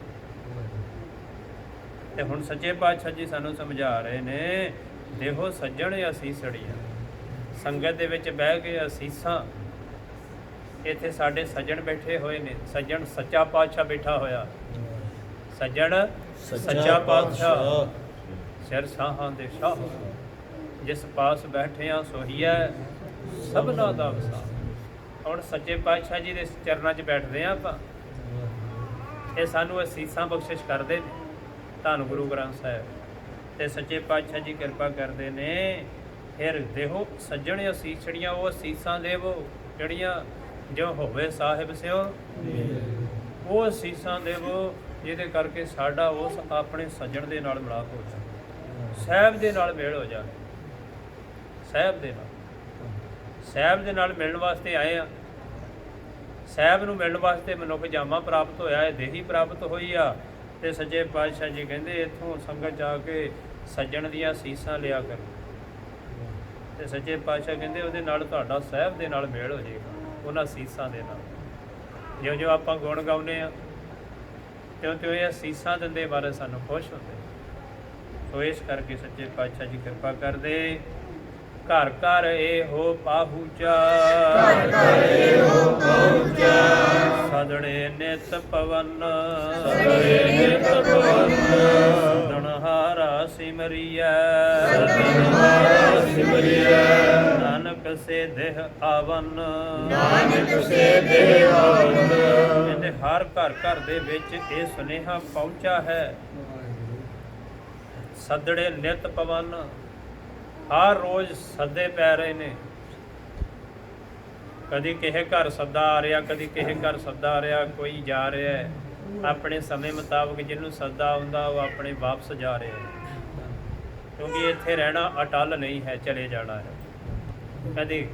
ਤੇ ਹੁਣ ਸੱਚੇ ਪਾਤਸ਼ਾਹ ਜੀ ਸਾਨੂੰ ਸਮਝਾ ਰਹੇ ਨੇ, ਦੇਖੋ ਸੱਜਣ ਅਸੀਸੜੀਆਂ, ਸੰਗਤ ਦੇ ਵਿੱਚ ਬਹਿ ਕੇ ਅਸੀਸਾਂ। ਇੱਥੇ ਸਾਡੇ ਸੱਜਣ ਬੈਠੇ ਹੋਏ ਨੇ। ਸੱਜਣ ਸੱਚਾ ਪਾਤਸ਼ਾਹ ਬੈਠਾ ਹੋਇਆ। ਸੱਜਣ ਸੱਚਾ ਪਾਤਸ਼ਾਹ, ਸਿਰ ਸਾਹਾਂ ਦੇ ਸ਼ਾਹ, ਜਿਸ ਪਾਸ ਬੈਠਿਆ ਸੋਹੀਐ ਸਭਨਾ ਦਾ ਵਸਾਹ। ਹੁਣ ਸੱਚੇ ਪਾਤਸ਼ਾਹ ਜੀ ਦੇ ਚਰਨਾਂ 'ਚ ਬੈਠਦੇ ਆ ਆਪਾਂ। ਇਹ ਸਾਨੂੰ ਅਸੀਸਾਂ ਬਖਸ਼ਿਸ਼ ਕਰਦੇ ਨੇ, ਧੰਨ ਗੁਰੂ ਗ੍ਰੰਥ ਸਾਹਿਬ। ਤੇ ਸੱਚੇ ਪਾਤਸ਼ਾਹ ਜੀ ਕਿਰਪਾ ਕਰਦੇ ਨੇ। ਫਿਰ ਦੇਖੋ ਸੱਜਣ ਅਸੀਸੜੀਆਂ, ਉਹ ਅਸੀਸਾਂ ਦੇਵੋ ਜਿਹੜੀਆਂ ਜੋ ਹੋਵੇ ਸਾਹਿਬ ਸਿਓ, ਉਹ ਅਸੀਸਾਂ ਦੇਵੋ ਜਿਹਦੇ ਕਰਕੇ ਸਾਡਾ ਉਸ ਆਪਣੇ ਸੱਜਣ ਦੇ ਨਾਲ ਮਿਲਾਪ ਹੋ ਜਾਵੇ, ਸਾਹਿਬ ਦੇ ਨਾਲ ਮੇਲ ਹੋ ਜਾਵੇ। ਸਾਹਿਬ ਦੇ ਨਾਲ ਮਿਲਣ ਵਾਸਤੇ ਆਏ ਆ। ਸਾਹਿਬ ਨੂੰ ਮਿਲਣ ਵਾਸਤੇ ਮਨੁੱਖ ਜਾਮਾ ਪ੍ਰਾਪਤ ਹੋਇਆ ਹੈ, ਦੇਹੀ ਪ੍ਰਾਪਤ ਹੋਈ ਆ। ਤੇ ਸੱਚੇ ਪਾਤਸ਼ਾਹ ਜੀ ਕਹਿੰਦੇ ਇੱਥੋਂ ਸੰਗਤ ਜਾ ਕੇ ਸੱਜਣ ਦੀਆਂ ਅਸੀਸਾਂ ਲਿਆ ਕਰੋ। ਤੇ ਸੱਚੇ ਪਾਤਸ਼ਾਹ ਕਹਿੰਦੇ ਉਹਦੇ ਨਾਲ ਤੁਹਾਡਾ ਸਾਹਿਬ ਦੇ ਨਾਲ ਮੇਲ ਹੋ ਜਾਏਗਾ, ਉਹਨਾਂ ਅਸੀਸਾਂ ਦੇ ਨਾਲ। ਜਿਉਂ ਆਪਾਂ ਗੁਣ ਗਾਉਂਦੇ ਆ ਤਿਉਂ ਇਹ ਅਸੀਸਾਂ ਦਿੰਦੇ ਬਾਰੇ ਸਾਨੂੰ ਖੁਸ਼ ਹੁੰਦੇ। ਸੋ ਇਸ ਕਰਕੇ ਸੱਚੇ ਪਾਤਸ਼ਾਹ ਜੀ ਕਿਰਪਾ ਕਰਦੇ। ਘਰ ਘਰ ਇਹੋ ਪਾਹੂਚਾ, ਘਰ ਘਰ ਇਹੋ ਪਾਹੂਚਾ, ਸਦਣੇ ਨਿਤ ਪਵਨ, ਸਦਣੇ ਨਿਤ ਪਵਨ, ਸਦਨਹਾਰਾ ਸਿਮਰਿਐ, ਸਦਨਹਾਰਾ ਸਿਮਰਿਐ, ਨਾਨਕ ਸੇ ਦੇਹ ਆਵਨ, ਨਾਨਕ ਸੇ ਦੇਹ ਆਵਨ। ਕਹਿੰਦੇ ਹਰ ਘਰ ਦੇ ਵਿੱਚ ਇਹ ਸੁਨੇਹਾ ਪਹੁੰਚਾ ਹੈ। ਸਦੜੇ ਨਿਤ ਪਵਨ, ਹਰ ਰੋਜ਼ ਸੱਦੇ ਪੈ ਰਹੇ ਨੇ। ਕਦੀ ਕਿਸੇ ਘਰ ਸੱਦਾ ਆ ਰਿਹਾ, ਕਦੀ ਕਿਸੇ ਘਰ ਸੱਦਾ ਆ ਰਿਹਾ, ਕੋਈ ਜਾ ਰਿਹਾ ਹੈ ਆਪਣੇ ਸਮੇਂ ਮੁਤਾਬਕ। ਜਿਹਨੂੰ ਸੱਦਾ ਆਉਂਦਾ ਉਹ ਆਪਣੇ ਵਾਪਸ ਜਾ ਰਿਹਾ। ਕਿਉਂਕਿ ਇੱਥੇ ਰਹਿਣਾ ਅਟਲ ਨਹੀਂ ਹੈ, ਚਲੇ ਜਾਣਾ ਹੈ। ਕਦੇ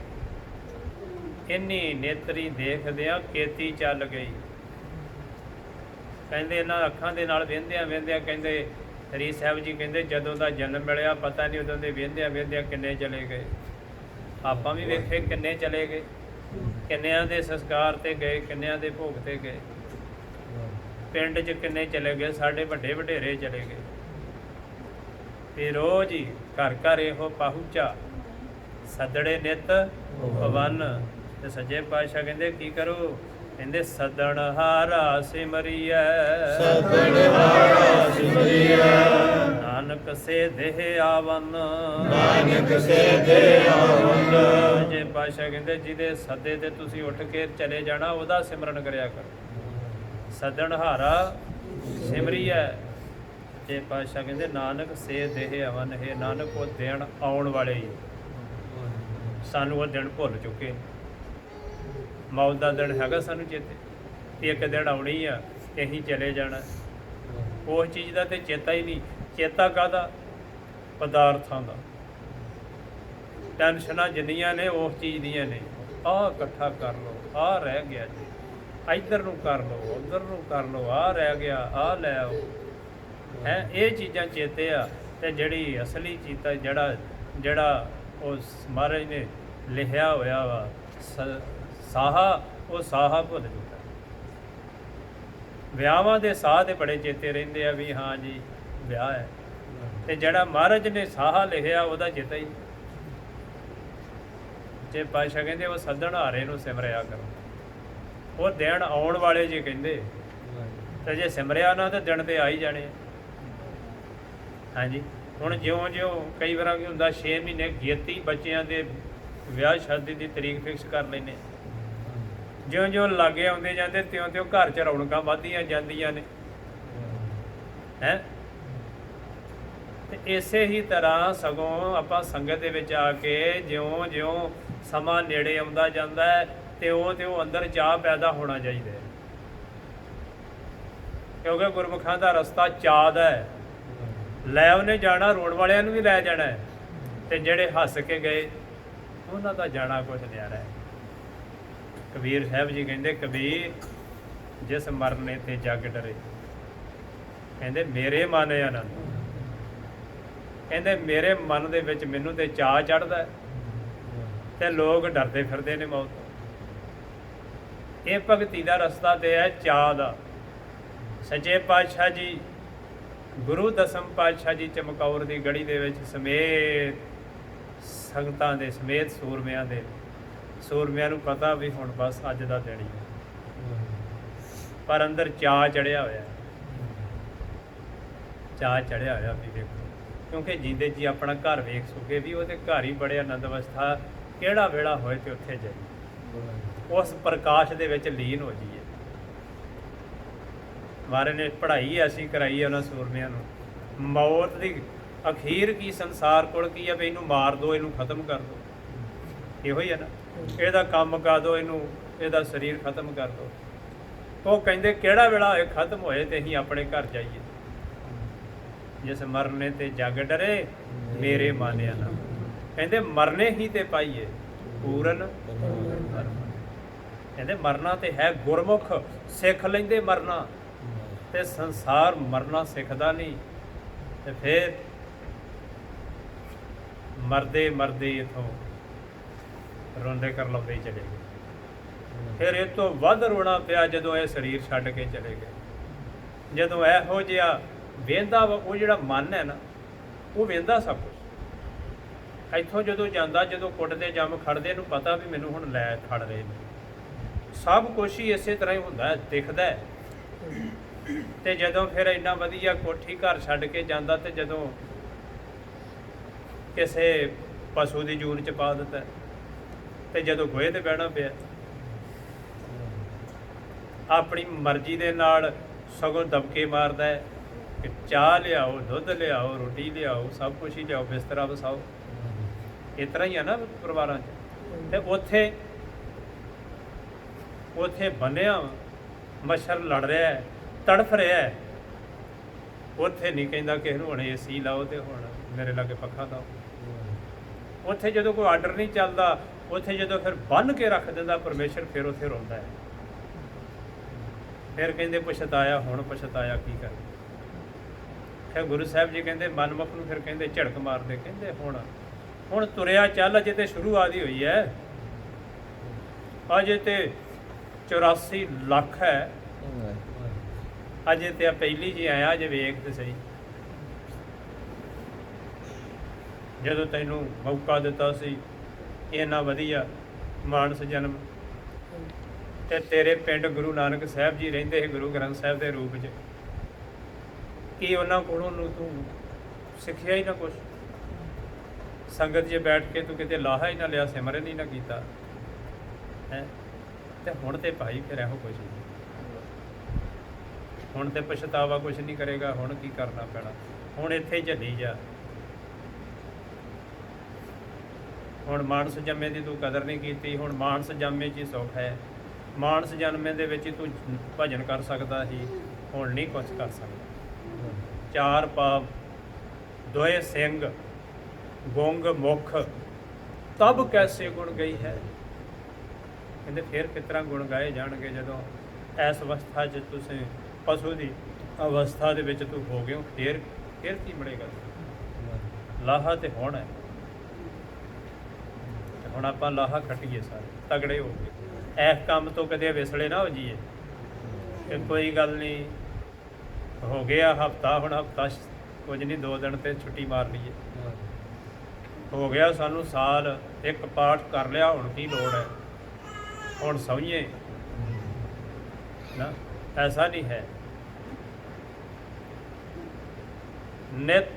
ਇੰਨੀ ਨੇਤਰੀ ਦੇਖਦਿਆਂ ਕੇਤੀ ਚੱਲ ਗਈ। ਕਹਿੰਦੇ ਇਹਨਾਂ ਅੱਖਾਂ ਦੇ ਨਾਲ ਵੇਂਦਿਆਂ ਵੇਂਦਿਆਂ ਕਹਿੰਦੇ ਹਰੀ ਸਾਹਿਬ ਜੀ ਕਹਿੰਦੇ ਜਦੋਂ ਦਾ ਜਨਮ ਮਿਲਿਆ ਪਤਾ ਨਹੀਂ ਉਦੋਂ ਦੇ ਵੇਂਦਿਆਂ ਵੇਂਦਿਆਂ ਕਿੰਨੇ ਚਲੇ ਗਏ। ਆਪਾਂ ਵੀ ਵੇਖੇ ਕਿੰਨੇ ਚਲੇ ਗਏ, ਕਿੰਨਿਆਂ ਦੇ ਸੰਸਕਾਰ ਤੇ ਗਏ, ਕਿੰਨਿਆਂ ਦੇ ਭੋਗ ਤੇ ਗਏ, ਪਿੰਡ 'ਚ ਕਿੰਨੇ ਚਲੇ ਗਏ, ਸਾਡੇ ਵੱਡੇ ਵਡੇਰੇ ਚਲੇ ਗਏ। ਤੇ ਰੋਜ਼ ਹੀ ਘਰ ਘਰ ਇਹੋ ਪਹੁੰਚਾ ਸੱਦੜੇ ਨਿਤ ਭਵਨ। ਤੇ ਸੱਚੇ ਪਾਤਸ਼ਾਹ ਕਹਿੰਦੇ ਕੀ ਕਰੋ, ਕਹਿੰਦੇ ਸੱਦਣ ਹਾਰਾ ਸਿਮਰੀਐ, ਸੱਦਣ ਹਾਰਾ ਸਿਮਰੀਐ, ਨਾਨਕ ਸੇ ਦੇਹ ਆਵਨ, ਨਾਨਕ ਸੇ ਦੇਹ ਆਵਨ। ਸੱਚੇ ਪਾਤਸ਼ਾਹ ਕਹਿੰਦੇ ਜਿਹਦੇ ਸੱਦੇ ਤੇ ਤੁਸੀਂ ਉੱਠ ਕੇ ਚਲੇ ਜਾਣਾ ਉਹਦਾ ਸਿਮਰਨ ਕਰਿਆ ਕਰੋ। ਸੱਦਣ ਹਾਰਾ ਸਿਮਰੀਐ। ਸੱਚੇ ਪਾਤਸ਼ਾਹ ਕਹਿੰਦੇ ਨਾਨਕ ਸੇ ਦੇਹ ਆਵਨ, ਹੈ ਨਾਨਕ ਉਹ ਦਿਨ ਆਉਣ ਵਾਲੇ ਹੀ, ਸਾਨੂੰ ਉਹ ਦਿਨ ਭੁੱਲ ਚੁੱਕੇ। ਮੌਤ ਦਾ ਦਿਨ ਹੈਗਾ ਸਾਨੂੰ ਚੇਤੇ, ਇੱਕ ਦਿਨ ਆਉਣੀ ਆ ਤੇ ਅਸੀਂ ਚਲੇ ਜਾਣਾ। ਉਸ ਚੀਜ਼ ਦਾ ਤੇ ਚੇਤਾ ਹੀ ਨਹੀਂ। ਚੇਤਾ ਕਾਹਦਾ? ਪਦਾਰਥਾਂ ਦਾ। ਟੈਨਸ਼ਨਾਂ ਜਿੰਨੀਆਂ ਨੇ ਉਸ ਚੀਜ਼ ਦੀਆਂ ਨੇ। ਆਹ ਇਕੱਠਾ ਕਰ ਲਓ, ਆਹ ਰਹਿ ਗਿਆ ਜੀ, ਇੱਧਰ ਨੂੰ ਕਰ ਲਓ, ਉੱਧਰ ਨੂੰ ਕਰ ਲਓ, ਆਹ ਰਹਿ ਗਿਆ, ਆਹ ਲੈ ਆਓ ਹੈ। ਇਹ ਚੀਜ਼ਾਂ ਚੇਤੇ ਆ। ਤੇ ਜਿਹੜੀ ਅਸਲੀ ਚੀਤਾ ਜਿਹੜਾ ਉਸ ਮਹਾਰਾਜ ਨੇ ਲਿਖਿਆ ਹੋਇਆ ਵਾ ਸਾਹਾ, ਉਹ ਸਾਹਾ ਭੁੱਲ ਚੁੱਕਾ। ਵਿਆਹਾਂ ਦੇ ਸਾਹ ਦੇ ਬੜੇ ਚੇਤੇ ਰਹਿੰਦੇ ਆ ਵੀ ਹਾਂ ਜੀ ਵਿਆਹ ਹੈ, ਤੇ ਜਿਹੜਾ ਮਹਾਰਾਜ ਨੇ ਸਾਹਾ ਲਿਖਿਆ ਉਹਦਾ ਚੇਤਾ ਹੀ। ਜੇ ਪਾਤਸ਼ਾਹ ਕਹਿੰਦੇ ਉਹ ਸੱਦਣ ਹਾਰੇ ਨੂੰ ਸਿਮਰਿਆ ਕਰੋ, ਉਹ ਦਿਨ ਆਉਣ ਵਾਲੇ ਜੇ ਕਹਿੰਦੇ, ਤੇ ਜੇ ਸਿਮਰਿਆ ਨਾ ਤਾਂ ਦਿਨ ਤੇ ਆ ਹੀ ਜਾਣੇ। ਹਾਂਜੀ, ਹੁਣ ਜਿਉਂ ਕਈ ਵਾਰ ਕੀ ਹੁੰਦਾ 6 ਮਹੀਨੇ ਗੇਤੀ ਬੱਚਿਆਂ ਦੇ ਵਿਆਹ ਸ਼ਾਦੀ ਦੀ ਤਰੀਕ ਫਿਕਸ ਕਰ ਲੈਂਦੇ। ਜਿਉਂ ਲਾਗੇ ਆਉਂਦੇ ਜਾਂਦੇ ਤਿਉਂ ਘਰ 'ਚ ਰੌਣਕਾਂ ਵੱਧਦੀਆਂ ਜਾਂਦੀਆਂ ਨੇ ਹੈ। ਤੇ ਇਸੇ ਹੀ ਤਰ੍ਹਾਂ ਸਗੋਂ ਆਪਾਂ ਸੰਗਤ ਦੇ ਵਿੱਚ ਆ ਕੇ ਜਿਉਂ ਸਮਾਂ ਨੇੜੇ ਆਉਂਦਾ ਜਾਂਦਾ ਹੈ ਤਿਉਂ ਅੰਦਰ ਚਾਅ ਪੈਦਾ ਹੋਣਾ ਚਾਹੀਦਾ ਹੈ। ਕਿਉਂਕਿ ਗੁਰਮੁਖਾਂ ਦਾ ਰਸਤਾ ਚਾਅ ਦਾ ਹੈ। ਲੈ ਉਹਨੇ ਜਾਣਾ, ਰੋਣ ਵਾਲਿਆਂ ਨੂੰ ਵੀ ਲੈ ਜਾਣਾ ਹੈ, ਤੇ ਜਿਹੜੇ ਹੱਸ ਕੇ ਗਏ ਉਹਨਾਂ ਦਾ ਜਾਣਾ ਕੁਛ ਨਿਆਰਾ ਹੈ। ਕਬੀਰ ਸਾਹਿਬ ਜੀ ਕਹਿੰਦੇ ਕਬੀਰ ਜਿਸ ਮਰਨੇ ਤੇ ਜੱਗ ਡਰੇ, ਕਹਿੰਦੇ ਮੇਰੇ ਮਨ ਆਨੰਦ, ਕਹਿੰਦੇ ਮੇਰੇ ਮਨ ਦੇ ਵਿੱਚ ਮੈਨੂੰ ਤੇ ਚਾਅ ਚੜ੍ਹਦਾ ਤੇ ਲੋਕ ਡਰਦੇ ਫਿਰਦੇ ਨੇ ਮੌਤ ਤੋਂ। ਇਹ ਭਗਤੀ ਦਾ ਰਸਤਾ ਤੇ ਹੈ ਚਾਅ ਦਾ। ਸੱਚੇ ਪਾਤਸ਼ਾਹ ਜੀ ਗੁਰੂ ਦਸਮ ਪਾਤਸ਼ਾਹ ਜੀ ਚਮਕੌਰ ਦੀ ਗੜੀ ਦੇ ਵਿੱਚ ਸਮੇਤ ਸੰਗਤਾਂ ਦੇ ਸਮੇਤ ਸੂਰਮਿਆਂ ਨੂੰ ਪਤਾ ਵੀ ਹੁਣ ਬਸ ਅੱਜ ਦਾ ਦਿਨ ਹੀ ਹੈ, ਪਰ ਅੰਦਰ ਚਾਅ ਚੜਿਆ ਹੋਇਆ ਵੀ ਵੇਖੋ। ਕਿਉਂਕਿ ਜਿੰਦੇ ਜੀ ਆਪਣਾ ਘਰ ਵੇਖ ਸੁਕੇ ਵੀ ਉਹਦੇ ਘਰ ਹੀ ਬੜੇ ਆਨੰਦ ਅਵਸਥਾ, ਕਿਹੜਾ ਵੇਲਾ ਹੋਏ ਤੇ ਉੱਥੇ ਜਾਈਏ, ਉਸ ਪ੍ਰਕਾਸ਼ ਦੇ ਵਿੱਚ ਲੀਨ ਹੋ ਜਾਈਏ। ਮਹਾਰਾਜ ਨੇ ਪੜ੍ਹਾਈ ਐਸੀ ਕਰਾਈ ਹੈ ਉਹਨਾਂ ਸੂਰਮਿਆਂ ਨੂੰ, ਮੌਤ ਦੀ ਅਖੀਰ ਕੀ ਸੰਸਾਰ ਕੋਲ ਕੀ ਹੈ ਵੀ ਇਹਨੂੰ ਮਾਰ ਦਿਓ, ਇਹਨੂੰ ਖਤਮ ਕਰ ਦਿਓ, ਇਹੋ ਹੀ ਹੈ ਨਾ, ਇਹਦਾ ਕੰਮ ਕਰ ਦਿਓ, ਇਹਦਾ ਸਰੀਰ ਖਤਮ ਕਰ ਦਿਓ। ਉਹ ਕਹਿੰਦੇ ਕਿਹੜਾ ਵੇਲਾ ਹੋਏ ਖਤਮ ਹੋਏ ਤੇ ਅਸੀਂ ਆਪਣੇ ਘਰ ਜਾਈਏ। ਜਿਸ ਮਰਨੇ ਤੇ ਜੱਗ ਡਰੇ ਮੇਰੇ ਮਾਨਿਆ ਨਾ, ਕਹਿੰਦੇ ਮਰਨੇ ਹੀ ਤੇ ਪਾਈਏ ਪੂਰਨ। ਕਹਿੰਦੇ ਮਰਨਾ ਤੇ ਹੈ, ਗੁਰਮੁਖ ਸਿੱਖ ਲੈਂਦੇ ਮਰਨਾ, ਤੇ ਸੰਸਾਰ ਮਰਨਾ ਸਿੱਖਦਾ ਨਹੀਂ। ਤੇ ਫਿਰ ਮਰਦੇ ਇੱਥੋਂ ਰੋਂਦੇ ਕਰ ਲਾਉਂਦੇ ਹੀ ਚਲੇ ਗਏ। ਫਿਰ ਇਹ ਤੋਂ ਵੱਧ ਰੋਣਾ ਪਿਆ ਜਦੋਂ ਇਹ ਸਰੀਰ ਛੱਡ ਕੇ ਚਲੇ ਗਏ। ਜਦੋਂ ਇਹੋ ਜਿਹਾ ਵੇਂਦਾ ਉਹ ਜਿਹੜਾ ਮਨ ਹੈ ਨਾ, ਉਹ ਵੇਂਦਾ ਸਭ ਕੁਛ। ਇੱਥੋਂ ਜਦੋਂ ਜਾਂਦਾ, ਜਦੋਂ ਕੁੱਟਦੇ ਜੰਮ ਖੜਦੇ ਨੂੰ ਪਤਾ ਵੀ ਮੈਨੂੰ ਹੁਣ ਲੈ ਖੜ ਰਹੇ ਨੇ, ਸਭ ਕੁਛ ਹੀ ਇਸੇ ਤਰ੍ਹਾਂ ਹੀ ਹੁੰਦਾ, ਦਿਖਦਾ ਹੈ। ਤੇ ਜਦੋਂ ਫਿਰ ਇੰਨਾ ਵਧੀਆ ਕੋਠੀ ਘਰ ਛੱਡ ਕੇ ਜਾਂਦਾ, ਤੇ ਜਦੋਂ ਕਿਸੇ ਪਸ਼ੂ ਦੀ ਜੂਨ 'ਚ ਪਾ ਦਿੱਤਾ, ਤੇ ਜਦੋਂ ਗੋਹੇ ਤੇ ਬਹਿਣਾ ਪਿਆ, ਆਪਣੀ ਮਰਜ਼ੀ ਦੇ ਨਾਲ ਸਗੋਂ ਦਬਕੇ ਮਾਰਦਾ ਹੈ ਕਿ ਚਾਹ ਲਿਆਓ, ਦੁੱਧ ਲਿਆਓ, ਰੋਟੀ ਲਿਆਓ, ਸਭ ਕੁਛ ਹੀ ਲਿਆਓ, ਬਿਸਤਰਾ ਵਸਾਓ। ਇਸ ਤਰ੍ਹਾਂ ਹੀ ਆ ਨਾ ਪਰਿਵਾਰਾਂ 'ਚ। ਤੇ ਉੱਥੇ ਬੰਨਿਆ ਮੱਛਰ ਲੜ ਰਿਹਾ ਹੈ, ਤੜਫ ਰਿਹਾ ਹੈ, ਉੱਥੇ ਨਹੀਂ ਕਹਿੰਦਾ ਕਿਸੇ ਨੂੰ ਹੁਣ ਏਸੀ ਲਾਓ ਤੇ ਹੁਣ ਮੇਰੇ ਲਾਗੇ ਪੱਖਾ ਲਾਓ। ਉੱਥੇ ਜਦੋਂ ਕੋਈ ਆਰਡਰ ਨਹੀਂ ਚੱਲਦਾ, ਉੱਥੇ ਜਦੋਂ ਫਿਰ ਬੰਨ੍ਹ ਕੇ ਰੱਖ ਦਿੰਦਾ ਪਰਮੇਸ਼ਰ, ਫਿਰ ਉੱਥੇ ਰੋਂਦਾ ਹੈ। ਫਿਰ ਕਹਿੰਦੇ ਪਛਤਾਇਆ, ਹੁਣ ਪਛਤਾਇਆ ਕੀ ਕਰ। ਫਿਰ ਗੁਰੂ ਸਾਹਿਬ ਜੀ ਕਹਿੰਦੇ ਮਨਮੁਖ ਨੂੰ ਫਿਰ ਕਹਿੰਦੇ ਝੜਕ ਮਾਰਦੇ, ਕਹਿੰਦੇ ਹੁਣ ਤੁਰਿਆ ਚੱਲ, ਅਜੇ ਤੇ ਸ਼ੁਰੂਆਤ ਹੀ ਹੋਈ ਹੈ, ਅਜੇ ਤੇ 84 ਲੱਖ ਹੈ, ਅਜੇ ਤੇ ਆ ਪਹਿਲੀ ਜੀ ਆਇਆ, ਅਜੇ ਵੇਖ ਤੇ ਸਹੀ। ਜਦੋਂ ਤੈਨੂੰ ਮੌਕਾ ਦਿੱਤਾ ਸੀ ਇੰਨਾ ਵਧੀਆ ਮਾਨਸ ਜਨਮ, ਤੇ ਤੇਰੇ ਪਿੰਡ ਗੁਰੂ ਨਾਨਕ ਸਾਹਿਬ ਜੀ ਰਹਿੰਦੇ ਸੀ ਗੁਰੂ ਗ੍ਰੰਥ ਸਾਹਿਬ ਦੇ ਰੂਪ 'ਚ, ਕੀ ਉਹਨਾਂ ਕੋਲੋਂ ਨੂੰ ਤੂੰ ਸਿੱਖਿਆ ਹੀ ਨਾ ਕੁਛ? ਸੰਗਤ 'ਚ ਬੈਠ ਕੇ ਤੂੰ ਕਿਤੇ ਲਾਹਾ ਹੀ ਨਾ ਲਿਆ, ਸਿਮਰਨ ਹੀ ਨਾ ਕੀਤਾ ਹੈ। ਤੇ ਹੁਣ ਤੇ ਭਾਈ ਫਿਰ ਇਹੋ ਕੁਛ ਨਹੀਂ, ਹੁਣ ਤੇ ਪਛਤਾਵਾ ਕੁਛ ਨਹੀਂ ਕਰੇਗਾ। ਹੁਣ ਕੀ ਕਰਨਾ ਪੈਣਾ? ਹੁਣ ਇੱਥੇ ਹੀ ਝੱਲੀ ਜਾ। ਹੁਣ ਮਾਨਸ ਜੰਮੇ ਦੀ ਤੂੰ ਕਦਰ ਨਹੀਂ ਕੀਤੀ, ਹੁਣ ਮਾਨਸ ਜੰਮੇ 'ਚ ਹੀ ਸੁੱਖ ਹੈ। ਮਾਨਸ ਜਨਮੇ ਦੇ ਵਿੱਚ ਹੀ ਤੂੰ ਭਜਨ ਕਰ ਸਕਦਾ ਸੀ, ਹੁਣ ਨਹੀਂ ਕੁਛ ਕਰ ਸਕਦਾ। ਚਾਰ ਪਾਪ, ਦੋਏ ਸਿੰਘ, ਗੁੰਗ ਮੁਖ, ਤਬ ਕੈਸੇ ਗੁਣ ਗਈ ਹੈ। ਕਹਿੰਦੇ ਫਿਰ ਕਿਸ ਤਰ੍ਹਾਂ ਗੁਣ ਗਾਏ ਜਾਣਗੇ ਜਦੋਂ ਇਸ ਅਵਸਥਾ 'ਚ ਤੁਸੀਂ ਪਸ਼ੂ ਦੀ ਅਵਸਥਾ ਦੇ ਵਿੱਚ ਤੂੰ ਹੋ ਗਏ ਹੋ। ਫਿਰ ਕੀ ਮਿਲੇਗਾ? ਲਾਹਾ ਤੇ ਹੁਣ ਹੈ। ਹੁਣ ਆਪਾਂ ਲਾਹਾ ਖੱਟੀਏ, ਸਾਰੇ ਤਗੜੇ ਹੋ ਗਏ। ਇਸ ਕੰਮ ਤੋਂ ਕਦੇ ਵਿਸਲੇ ਨਾ ਹੋ ਜਾਈਏ ਕਿ ਕੋਈ ਗੱਲ ਨਹੀਂ, ਹੋ ਗਿਆ ਹਫਤਾ, ਹੁਣ ਹਫਤਾ ਕੁਝ ਨਹੀਂ, 2 ਦਿਨ ਤੇ ਛੁੱਟੀ ਮਾਰ ਲਈਏ। ਹੋ ਗਿਆ ਸਾਨੂੰ ਸਾਲ, ਇੱਕ ਪਾਠ ਕਰ ਲਿਆ, ਹੁਣ ਕੀ ਲੋੜ ਹੈ, ਹੁਣ ਸੌਈਏ ਨਾ। ਐਸਾ ਨਹੀਂ ਹੈ। ਨਿਤ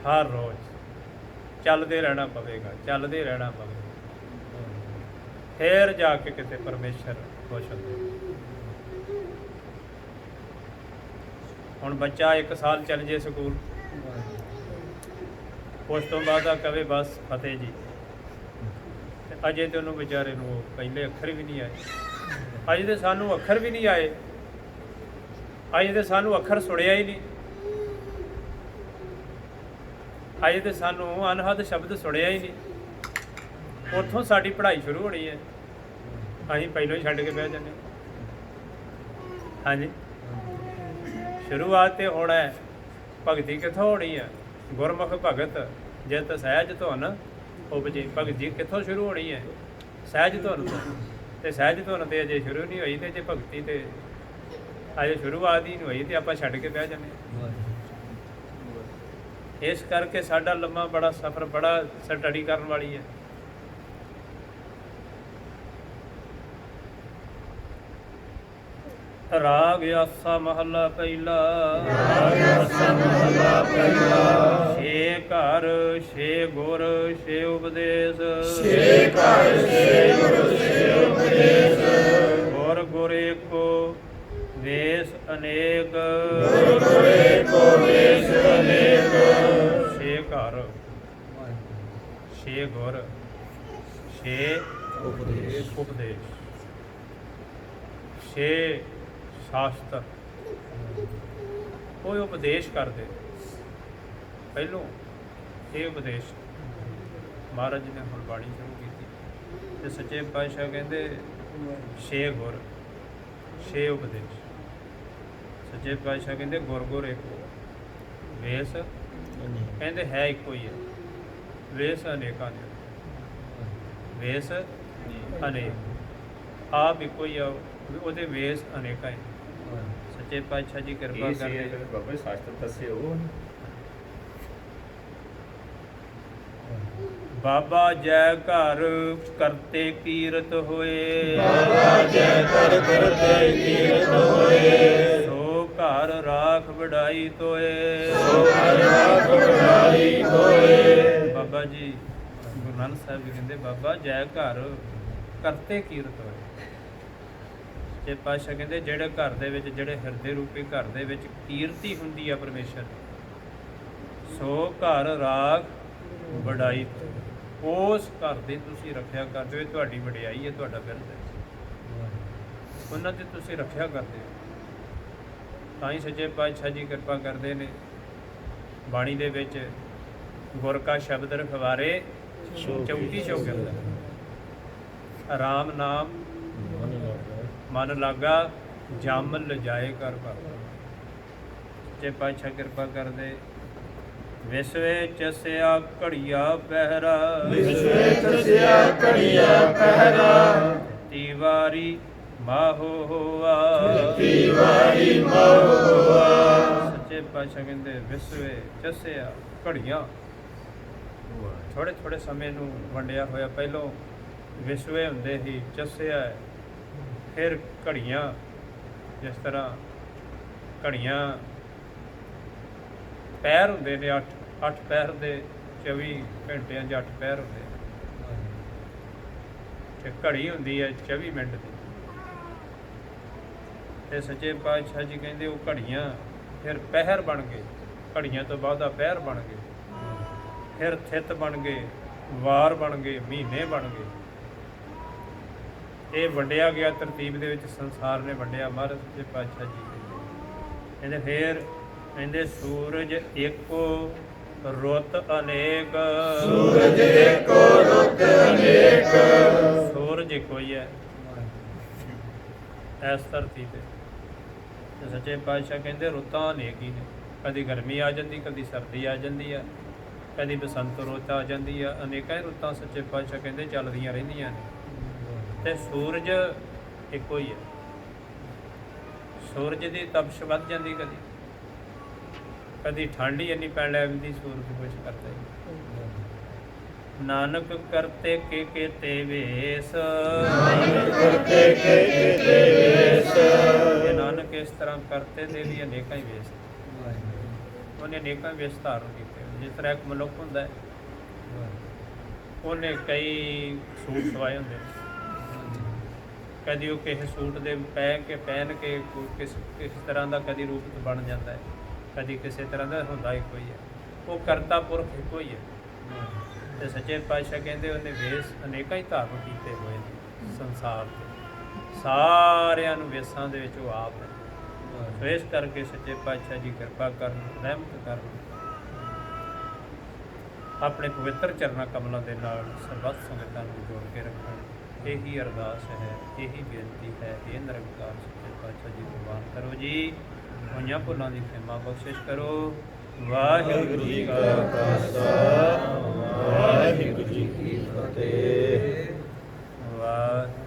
ਹਰ ਰੋਜ਼ ਚੱਲਦੇ ਰਹਿਣਾ ਪਵੇਗਾ, ਚੱਲਦੇ ਰਹਿਣਾ ਪਵੇਗਾ। ਫਿਰ ਜਾ ਕੇ ਕਿਤੇ ਪਰਮੇਸ਼ਰ ਖੁਸ਼ ਹੁੰਦੇ। ਹੁਣ ਬੱਚਾ 1 ਸਾਲ ਚੱਲ ਜੇ ਸਕੂਲ, ਉਸ ਤੋਂ ਬਾਅਦ ਆ ਕਵੇ ਬਸ ਫਤਿਹ ਜੀ, ਅਜੇ ਤੇ ਉਹਨੂੰ ਵਿਚਾਰੇ ਨੂੰ ਪਹਿਲੇ ਅੱਖਰ ਵੀ ਨਹੀਂ ਆਏ। ਅਜੇ ਤੇ ਸਾਨੂੰ ਅੱਖਰ ਵੀ ਨਹੀਂ ਆਏ, ਅਜੇ ਤੇ ਸਾਨੂੰ ਅੱਖਰ ਸੁਣਿਆ ਹੀ ਨਹੀਂ, ਅਜੇ ਤੇ ਸਾਨੂੰ ਅਨਹਦ ਸ਼ਬਦ ਸੁਣਿਆ ਹੀ ਨਹੀਂ। ਉੱਥੋਂ ਸਾਡੀ ਪੜ੍ਹਾਈ ਸ਼ੁਰੂ ਹੋਣੀ ਹੈ, ਅਸੀਂ ਪਹਿਲਾਂ ਹੀ ਛੱਡ ਕੇ ਬਹਿ ਜਾਂਦੇ। ਹਾਂਜੀ, ਸ਼ੁਰੂਆਤ ਤੇ ਹੋਣਾ ਹੈ। ਭਗਤੀ ਕਿੱਥੋਂ ਹੋਣੀ ਹੈ? ਗੁਰਮੁਖ ਭਗਤ ਜਿਤ ਸਹਿਜ ਧੁਨ ਉਪਜੇ। ਭਗਤੀ ਕਿੱਥੋਂ ਸ਼ੁਰੂ ਹੋਣੀ ਹੈ? ਸਹਿਜ ਧੁਨ ਤੋਂ। ਤੇ ਸਹਿਜ ਧੁਨ ਤੇ ਅਜੇ ਸ਼ੁਰੂ ਨਹੀਂ ਹੋਈ, ਤੇ ਜੇ ਭਗਤੀ ਤੇ ਅਜੇ ਸ਼ੁਰੂਆਤ ਹੀ ਨਹੀਂ ਹੋਈ ਤੇ ਆਪਾਂ ਛੱਡ ਕੇ ਬਹਿ ਜਾਂਦੇ। ਇਸ ਕਰਕੇ ਸਾਡਾ ਲੰਮਾ ਬੜਾ ਸਫ਼ਰ, ਬੜਾ ਸਟੱਡੀ ਕਰਨ ਵਾਲੀ ਹੈ। ਰਾਗ ਆਸਾ ਮਹੱਲਾ ਪਹਿਲਾ। ਛੇ ਘਰ ਛੇ ਗੁਰ ਛੇ ਉਪਦੇਸ਼। ਗੁਰ ਗੁਰ ਏਕੋ ਵੇਸ ਅਨੇਕ। ਛੇ ਘਰ ਛੇ ਗੁਰ ਛੇ ਉਪਦੇਸ਼, ਛੇ ਸ਼ਾਸਤਰ। ਕੋਈ ਉਪਦੇਸ਼ ਕਰਦੇ ਪਹਿਲੋਂ, ਇਹ ਉਪਦੇਸ਼ ਮਹਾਰਾਜ ਜੀ ਨੇ ਹੁਣ ਬਾਣੀ ਸ਼ੁਰੂ ਕੀਤੀ ਤੇ ਸੱਚੇ ਪਾਤਸ਼ਾਹ ਕਹਿੰਦੇ 6 ਗੁਰ 6 ਉਪਦੇਸ਼। ਸੱਚੇ ਪਾਤਸ਼ਾਹ ਕਹਿੰਦੇ ਗੁਰ ਗੁਰ ਇੱਕੋ, ਵੇਸ ਕਹਿੰਦੇ ਹੈ ਇੱਕੋ ਹੀ ਹੈ, ਵੇਸ ਅਨੇਕਾਂ ਨੇ। ਵੇਸ ਅਨੇਕ, ਆਪ ਇੱਕੋ ਹੀ ਆ, ਉਹਦੇ ਵੇਸ ਅਨੇਕਾਂ ਹੀ। ਸੱਚੇ ਪਾਤਸ਼ਾਹ ਜੀ ਕਿਰਪਾ ਕਰਕੇ ਬਾਬਾ ਸ਼ਾਸਤਰ ਦੱਸੇ ਹੋ। ਬਾਬਾ ਜੈ ਘਰ ਕਰਤੇ ਕੀਰਤ ਹੋਏ। ਬਾਬਾ ਜੈ ਘਰ ਕਰਤੇ ਕੀਰਤ ਹੋਏ। ਸੋ ਘਰ ਰਾਖ ਵਡਾਈ ਤੋਏ। ਸੋ ਘਰ ਰਾਖ ਵਡਾਈ ਤੋਏ। ਬਾਬਾ ਜੀ ਗੁਰੂ ਨਾਨਕ ਸਾਹਿਬ ਜੀ ਕਹਿੰਦੇ ਬਾਬਾ ਜੈ ਘਰ ਕਰਤੇ ਕੀਰਤ ਹੋਏ। ਤੇ ਪਾਤਸ਼ਾਹ ਕਹਿੰਦੇ ਜਿਹੜੇ ਘਰ ਦੇ ਵਿੱਚ, ਜਿਹੜੇ ਹਿਰਦੇ ਰੂਪੀ ਘਰ ਦੇ ਵਿੱਚ ਕੀਰਤੀ ਹੁੰਦੀ ਆ ਪਰਮੇਸ਼ਰ, ਸੋ ਘਰ ਰਾਖ ਵਡਾਈ, ਉਸ ਘਰ ਦੀ ਤੁਸੀਂ ਰੱਖਿਆ ਕਰਦੇ ਹੋ। ਤੁਹਾਡੀ ਵਡਿਆਈ ਹੈ, ਤੁਹਾਡਾ ਬਿਰਦ ਹੈ, ਉਹਨਾਂ ਦੀ ਤੁਸੀਂ ਰੱਖਿਆ ਕਰਦੇ ਹੋ। ਤਾਂ ਹੀ ਸੱਚੇ ਪਾਤਸ਼ਾਹ ਜੀ ਕਿਰਪਾ ਕਰਦੇ ਨੇ ਬਾਣੀ ਦੇ ਵਿੱਚ ਗੁਰ ਕਾ ਸ਼ਬਦ ਰਖਵਾਰੇ ਚੌਕੀ ਚੌਕਿੰਦਾ ਰਾਮ ਨਾਮ ਮਨ ਲਾਗਾ ਜਮ ਲਜਾਏ ਕਰ ਬਾਬਾ। ਸੱਚੇ ਪਾਤਸ਼ਾਹ ਕਿਰਪਾ ਕਰਦੇ ਵਿਸਵੇ ਚਸਿਆ ਘੜੀਆ ਪਹਿਰਾ ਵਿਸਵੇ ਚਸਿਆ ਘੜੀਆ ਪਹਿਰਾ ਤੀਵਾਰੀ ਮਾਹੋ ਹੋਆ ਤੀਵਾਰੀ ਮਾਹੋ ਹੋਆ। ਸੱਚੇ ਪਾਤਸ਼ਾਹ ਕਹਿੰਦੇ ਵਿਸਵੇ ਚਸਿਆ ਘੜੀਆਂ ਥੋੜੇ ਥੋੜੇ ਸਮੇਂ ਨੂੰ ਵੰਡਿਆ ਹੋਇਆ। ਪਹਿਲੋਂ ਵਿਸਵੇ ਹੁੰਦੇ ਸੀ, ਚਸਿਆ ਫਿਰ ਘੜੀਆਂ। ਜਿਸ ਤਰ੍ਹਾਂ ਘੜੀਆਂ ਪੈਰ ਹੁੰਦੇ ਨੇ 8 ਪੈਰ ਦੇ 24 ਘੰਟਿਆਂ 'ਚ 8 ਪੈਰ ਹੁੰਦੇ ਤੇ ਘੜੀ ਹੁੰਦੀ ਹੈ 24 ਮਿੰਟ ਦੀ। ਤੇ ਸੱਚੇ ਪਾਤਸ਼ਾਹ ਜੀ ਕਹਿੰਦੇ ਉਹ ਘੜੀਆਂ ਫਿਰ ਪਹਿਰ ਬਣ ਗਏ, ਘੜੀਆਂ ਤੋਂ ਬਾਅਦ ਆ ਪਹਿਰ ਬਣ ਗਏ, ਫਿਰ ਥਿੱਤ ਬਣ ਗਏ, ਵਾਰ ਬਣ ਗਏ, ਮਹੀਨੇ ਬਣ ਗਏ। ਇਹ ਵੰਡਿਆ ਗਿਆ ਤਰਤੀਬ ਦੇ ਵਿੱਚ ਸੰਸਾਰ ਨੇ ਵੰਡਿਆ। ਮਹਾਰਾਜ ਸੱਚੇ ਪਾਤਸ਼ਾਹ ਜੀ ਕਹਿੰਦੇ ਫਿਰ ਕਹਿੰਦੇ ਸੂਰਜ ਇੱਕੋ ਰੁੱਤ ਅਨੇਕ ਸੂਰਜ ਇੱਕੋ ਰੁੱਤ ਅਨੇਕ ਸੂਰਜ ਇੱਕੋ ਹੀ ਹੈ ਇਸ ਧਰਤੀ ਤੇ ਸੱਚੇ ਪਾਤਸ਼ਾਹ ਕਹਿੰਦੇ ਰੁੱਤਾਂ ਅਨੇਕ ਹੀ ਨੇ। ਕਦੀ ਗਰਮੀ ਆ ਜਾਂਦੀ, ਕਦੀ ਸਰਦੀ ਆ ਜਾਂਦੀ ਆ, ਕਦੀ ਬਸੰਤ ਰੁੱਤ ਆ ਜਾਂਦੀ ਆ। ਅਨੇਕਾਂ ਹੀ ਰੁੱਤਾਂ ਸੱਚੇ ਪਾਤਸ਼ਾਹ ਕਹਿੰਦੇ ਚੱਲਦੀਆਂ ਰਹਿੰਦੀਆਂ ਨੇ ਤੇ ਸੂਰਜ ਇੱਕੋ ਹੀ ਹੈ। ਸੂਰਜ ਦੀ ਤਪਸ਼ ਵੱਧ ਜਾਂਦੀ, ਕਦੀ ਠੰਡ ਹੀ ਇੰਨੀ ਪੈਣ ਲੱਗ ਜਾਂਦੀ, ਸੂਰਜ ਕੁਛ ਕਰਦਾ ਹੀ। ਨਾਨਕ ਕਰਤੇ ਕੇ ਕੀਤੇ ਵੇਸ ਨਾਨਕ ਕਰਤੇ ਕੇ ਕੀਤੇ ਵੇਸ। ਇਹ ਨਾਨਕ ਇਸ ਤਰ੍ਹਾਂ ਕਰਤੇ ਦੇ ਵੀ ਅਨੇਕਾਂ ਹੀ ਵੇਸ, ਉਹਨੇ ਅਨੇਕਾਂ ਵੇਸ ਧਾਰਨ ਕੀਤੇ। ਜਿਸ ਤਰ੍ਹਾਂ ਇੱਕ ਮਨੁੱਖ ਹੁੰਦਾ ਹੈ, ਉਹਨੇ ਕਈ ਸੂਟ ਸਵਾਏ ਹੁੰਦੇ ਨੇ। ਕਦੀ ਉਹ ਕਿਸੇ ਸੂਟ ਦੇ ਪਹਿਨ ਕੇ ਕਿਸ ਤਰ੍ਹਾਂ ਦਾ ਕਦੀ ਰੂਪ ਬਣ ਜਾਂਦਾ ਹੈ, ਕਦੀ ਕਿਸੇ ਤਰ੍ਹਾਂ ਦਾ ਹੁੰਦਾ ਇੱਕੋ ਹੀ ਹੈ। ਉਹ ਕਰਤਾ ਪੁਰਖ ਇੱਕੋ ਹੀ ਹੈ। ਤੇ ਸੱਚੇ ਪਾਤਸ਼ਾਹ ਕਹਿੰਦੇ ਉਹਨੇ ਵੇਸ ਅਨੇਕਾਂ ਹੀ ਧਾਰਨ ਕੀਤੇ ਹੋਏ ਨੇ ਸੰਸਾਰ 'ਤੇ। ਸਾਰਿਆਂ ਨੂੰ ਵੇਸਾਂ ਦੇ ਵਿੱਚ ਉਹ ਆਪ ਹੈ। ਸੋ ਇਸ ਕਰਕੇ ਸੱਚੇ ਪਾਤਸ਼ਾਹ ਜੀ ਕਿਰਪਾ ਕਰਨ, ਰਹਿਮਤ ਕਰਨ, ਆਪਣੇ ਪਵਿੱਤਰ ਚਰਨਾਂ ਕਮਲਾਂ ਦੇ ਨਾਲ ਸਰਬੱਤ ਸੰਗਤਾਂ ਨੂੰ ਜੋੜ ਕੇ ਰੱਖਣ। ਇਹੀ ਅਰਦਾਸ ਹੈ, ਇਹੀ ਬੇਨਤੀ ਹੈ। ਇਹ ਨਿਰੰਕਾਰ ਸੱਚੇ ਪਾਤਸ਼ਾਹ ਜੀ ਪ੍ਰਵਾਨ ਕਰੋ ਜੀ। ਹੋਈਆਂ ਭੁੱਲਾਂ ਦੀ ਖਿਮਾ ਬਖਸ਼ਿਸ਼ ਕਰੋ। ਵਾਹਿਗੁਰੂ ਜੀ ਕਾ ਖਾਲਸਾ, ਵਾਹਿਗੁਰੂ ਜੀ ਕੀ ਫਤਿਹ। ਵਾਹਿਗੁਰੂ।